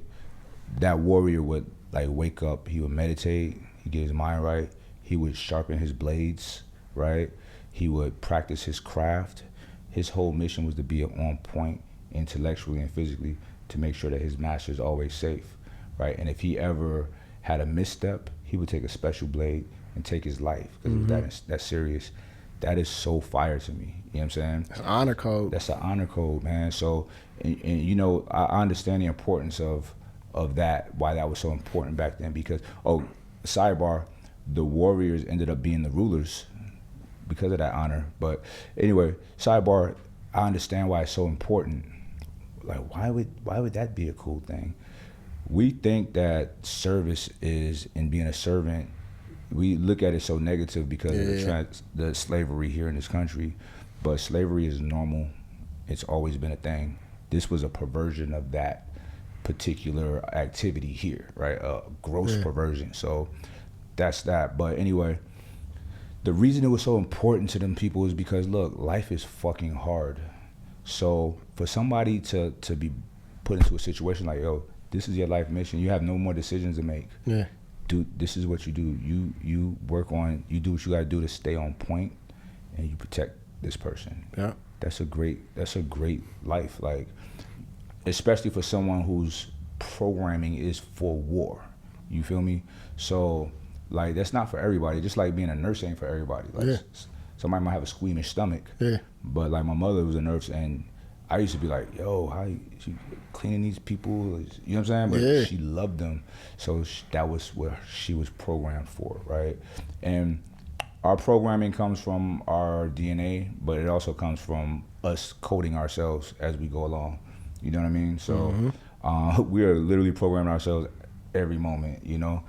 that warrior would like wake up. He would meditate. He'd get his mind right. He would sharpen his blades, right? He would practice his craft. His whole mission was to be on point intellectually and physically to make sure that his master is always safe, right? And if he ever had a misstep, he would take a special blade and take his life because that's serious. That is so fire to me. You know what I'm saying? That's an honor code. That's an honor code, man. So, and you know, I understand the importance of that, why that was so important back then because, sidebar, the warriors ended up being the rulers because of that honor. But anyway, sidebar, I understand why it's so important. Like, why would that be a cool thing? We think that service is in being a servant. We look at it so negative because of the slavery here in this country, but slavery is normal. It's always been a thing. This was a perversion of that particular activity here, right? A gross perversion. So that's that. But anyway, the reason it was so important to them people is because, look, life is fucking hard. So for somebody to be put into a situation like, yo, this is your life mission. You have no more decisions to make. Yeah. Dude, this is what you do. You work on, you do what you gotta do to stay on point, and you protect this person. Yeah. That's a great life. Like, especially for someone whose programming is for war. You feel me? So, like, that's not for everybody. Just like being a nurse ain't for everybody. Like, somebody might have a squeamish stomach. Yeah. But like my mother was a nurse, and I used to be like, yo, how she cleaning these people? You know what I'm saying? But she loved them. So that was what she was programmed for, right? And our programming comes from our DNA, but it also comes from us coding ourselves as we go along. You know what I mean? So we are literally programming ourselves every moment, you know?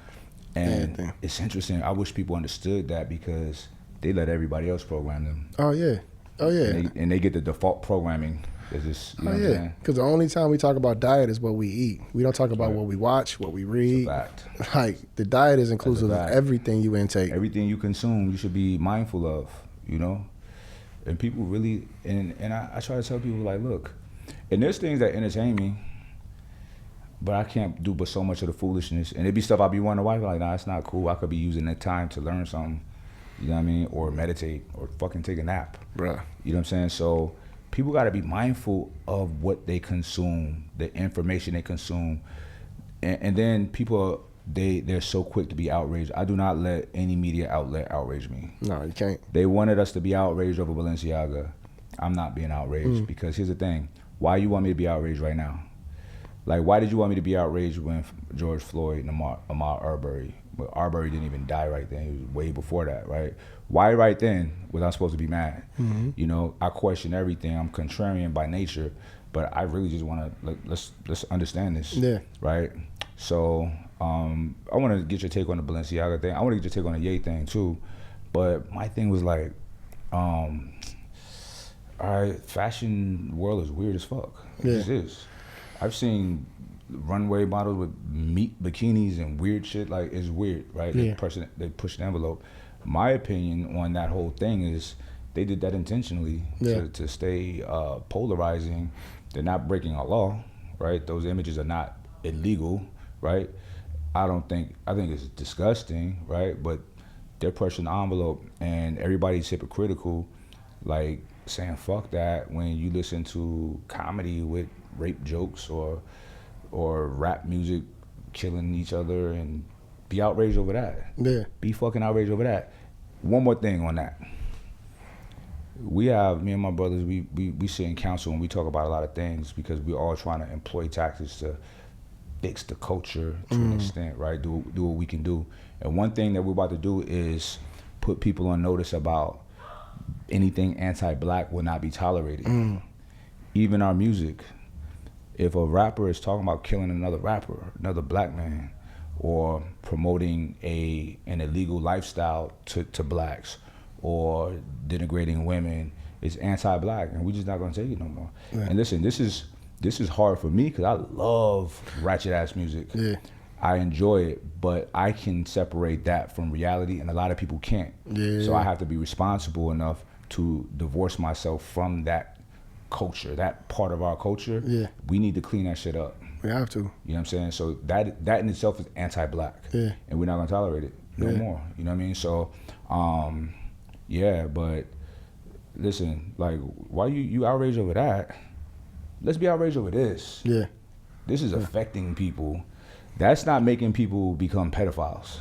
And it's interesting. I wish people understood that, because they let everybody else program them. Oh, yeah. And they get the default programming. It's just, you know what I'm saying? Because the only time we talk about diet is what we eat. We don't talk about what we watch, what we read. Like, the diet is inclusive of everything you intake. Everything you consume, you should be mindful of, you know? And people really, and I try to tell people, like, look, and there's things that entertain me, but I can't do but so much of the foolishness. And it'd be stuff I'd be wondering why, like, nah, it's not cool. I could be using that time to learn something, you know what I mean? Or meditate, or fucking take a nap. Bruh. You know what I'm saying? So people got to be mindful of what they consume, the information they consume. And then people, they're so quick to be outraged. I do not let any media outlet outrage me. No, you can't. They wanted us to be outraged over Balenciaga. I'm not being outraged, because here's the thing. Why you want me to be outraged right now? Like, why did you want me to be outraged when George Floyd and Ahmaud Arbery, but Arbery didn't even die right then. He was way before that, right? Why right then was I supposed to be mad? You know, I question everything. I'm contrarian by nature, but I really just want to, let's understand this, right? So I want to get your take on the Balenciaga thing. I want to get your take on the Ye thing too, but my thing was like, all right, fashion world is weird as fuck. It just is. I've seen runway models with meat bikinis and weird shit. Like, it's weird, right? They push the envelope. My opinion on that whole thing is they did that intentionally to stay polarizing. They're not breaking a law, right? Those images are not illegal, right? I think it's disgusting, right? But they're pushing the envelope, and everybody's hypocritical, like saying fuck that when you listen to comedy with rape jokes or rap music killing each other, and be outraged over that. Yeah. Be fucking outraged over that. One more thing on that. We have, me and my brothers, we sit in council and we talk about a lot of things, because we're all trying to employ tactics to fix the culture to an extent, right? Do what we can do. And one thing that we're about to do is put people on notice about anything anti-black will not be tolerated. Even our music. If a rapper is talking about killing another rapper, another black man, or promoting an illegal lifestyle to blacks, or denigrating women, it's anti-black, and we're just not gonna take it no more. And listen, this is hard for me, because I love ratchet ass music. I enjoy it, but I can separate that from reality, and a lot of people can't. So I have to be responsible enough to divorce myself from that culture, that part of our culture. We need to clean that shit up. We have to. You know what I'm saying? So that in itself is anti-black. And we're not gonna tolerate it no more. You know what I mean? So but listen, like, why you outraged over that? Let's be outraged over this. This is affecting people. That's not making people become pedophiles.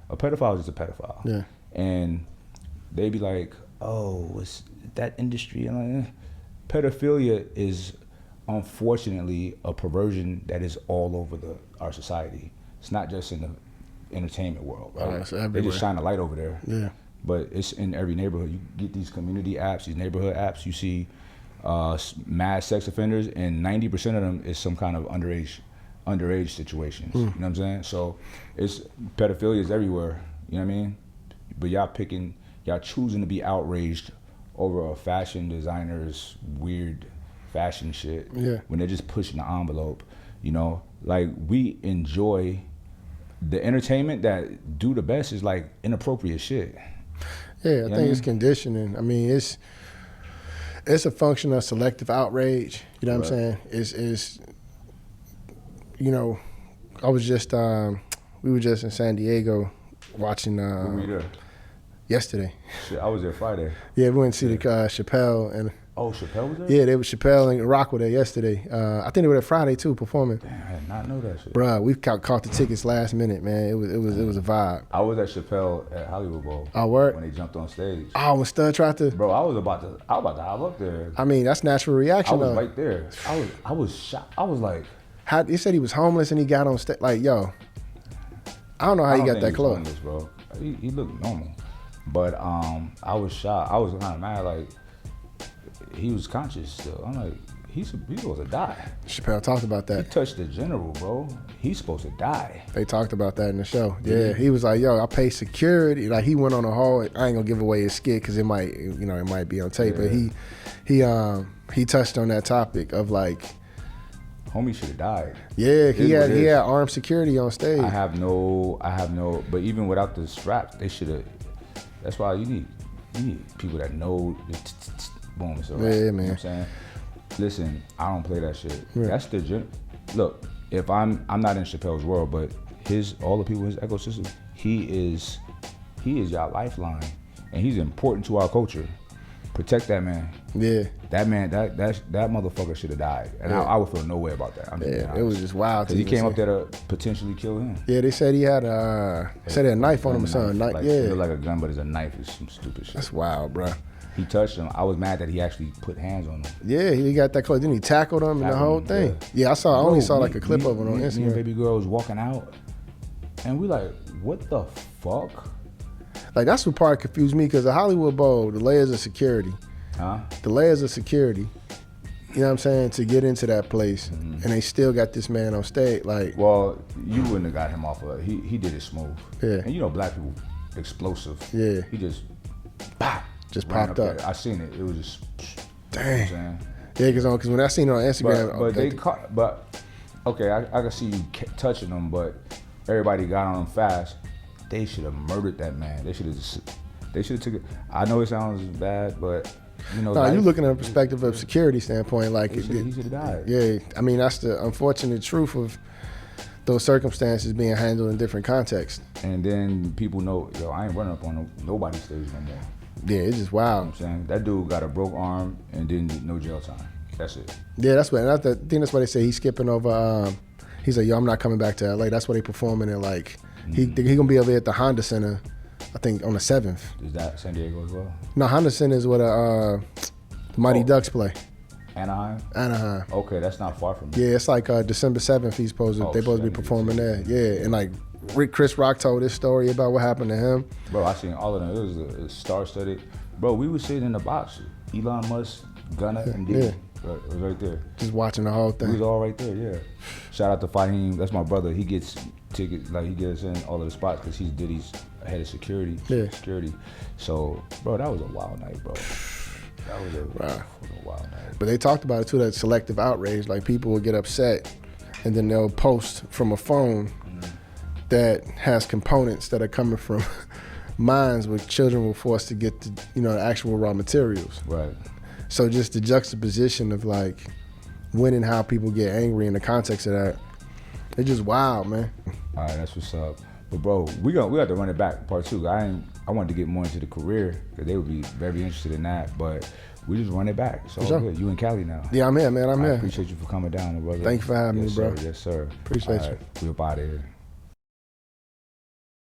A pedophile is just a pedophile. And they be like, oh, what's that industry? I'm like, pedophilia is unfortunately a perversion that is all over our society. It's not just in entertainment world, right? It's They everywhere. just shine a light over there. Yeah. But it's in every neighborhood. You get these community apps, these neighborhood apps. You see mad sex offenders, and 90% of them is some kind of underage situations. You know what I'm saying? So it's pedophilia is everywhere. You know what I mean? But y'all choosing to be outraged over a fashion designer's weird fashion shit. Yeah. When they're just pushing the envelope. You know, like we enjoy the entertainment that do the best is like inappropriate shit. Yeah, I think it's conditioning. I mean, it's a function of selective outrage. You know what I'm saying? It's you know, I was just we were just in San Diego watching When were you there? yesterday. Shit, I was there Friday. Yeah, we went to see the Chappelle and Oh, Chappelle was there? yeah, they were Chappelle and Rock were there yesterday. I think they were there Friday too, performing. Damn, I did not know that shit. Bruh, we caught the tickets last minute, man. It was a vibe. I was at Chappelle at Hollywood Bowl. Oh, word? When they jumped on stage. Oh, when Stud tried to. Bro, I was about to hop up there. I mean, that's natural reaction. I was though. right there. I was shocked. I was like, He said he was homeless and he got on stage. Like, yo, I don't know how I he don't got think that he was close. homeless, bro. He looked normal. But I was shocked. I was kind of mad, like, he was conscious still. I'm like, he's supposed to die. Chappelle talked about He that. touched the general, bro. He's supposed to die. They talked about that in the show. Yeah, Yeah. he was like, yo, I pay security. Like, he went on a whole, I ain't gonna give away his skit because it might be on tape. But he touched on that topic of like, Homie should have died. yeah, he It is what it had is. armed security on stage. I have no, but even without the straps, they should have. That's why you need people that know. Boom, it's a wrap. Yeah, You know man. what I'm saying? Listen, I don't play that shit. Yeah. That's the look. If I'm not in Chappelle's world, but all the people in his ecosystem, he is y'all lifeline, and he's important to our culture. Protect that man. Yeah, That man, that motherfucker should have died, and Yeah. I would feel no way about that. I'm just being yeah, it honest. was just wild. Cause he came up there to potentially kill him. Yeah, they said he had a knife on him or something. Like, Yeah, it looked like a gun, but it's a knife. It's some stupid shit. that's wild, bro. He touched him. I was mad that he actually put hands on him. Yeah, he got that close. Then he tackled him and the Tackled whole him, thing. yeah. Yeah, I only saw Bro, like a clip of it on me and Instagram. baby girl was walking out, and we like, what the fuck? Like, that's what part confused me because the Hollywood Bowl, the layers of security, you know what I'm saying, to get into that place, and they still got this man on stage. Like, Well, you wouldn't have got him off of it. He did it smooth. Yeah. And you know, black people, explosive. Yeah. He just, bah, Just ran popped up. there. I seen it. It was just, dang. You know what I'm saying? Yeah, because when I seen it on Instagram, But they caught. But okay, I can see you touching them, but everybody got on them fast. They should have murdered that man. They should have took it. I know it sounds bad, but you know. no, life, you looking at a perspective of security standpoint, like, He should have died. yeah, I mean, that's the unfortunate truth of those circumstances being handled in different contexts. And then people know, yo, I ain't running up on nobody's stage no more. Yeah, it's just You know wild. what I'm saying? That dude got a broke arm and didn't get no jail time. That's it. Yeah, that's what. And I think that's why they say he's skipping over. He's like, yo, I'm not coming back to LA. That's why they performing it. Like, he gonna be over there at the Honda Center, I think on the 7th. Is that San Diego as well? No, Honda Center is where the Mighty Ducks play. Anaheim? Anaheim. Okay, that's not far from me. Yeah, it's like December 7th. He's supposed to. Oh, They supposed to be shit, performing yeah. there. Yeah, and like Chris Rock told his story about what happened to him. Bro, I seen all of them. It was a star-studded. Bro, we was sitting in the box. Elon Musk, Gunna, and Diddy. Yeah. It was right there. Just watching the whole We was thing. all right there, yeah. Shout out to Fahim. That's my brother. He gets tickets, like he gets in all of the spots because he's Diddy's head of security. Yeah. Security. So, bro, that was a wild night, bro. That was a fucking wild night. But they talked about it too, that selective outrage. Like, people will get upset and then they'll post from a phone that has components that are coming from mines where children were forced to get the actual raw materials. Right. So just the juxtaposition of like when and how people get angry in the context of that, it's just wild, man. All right, that's what's up. But bro, we have to run it back, part 2. I wanted to get more into the career because they would be very interested in that. But we just run it back. So sure. good. You in Cali now. Yeah, I'm here, man. I'm I here. appreciate you for coming down, my brother. Thank you for having me, Yes, bro. Sir. Yes, sir. Appreciate All right, we up out of here.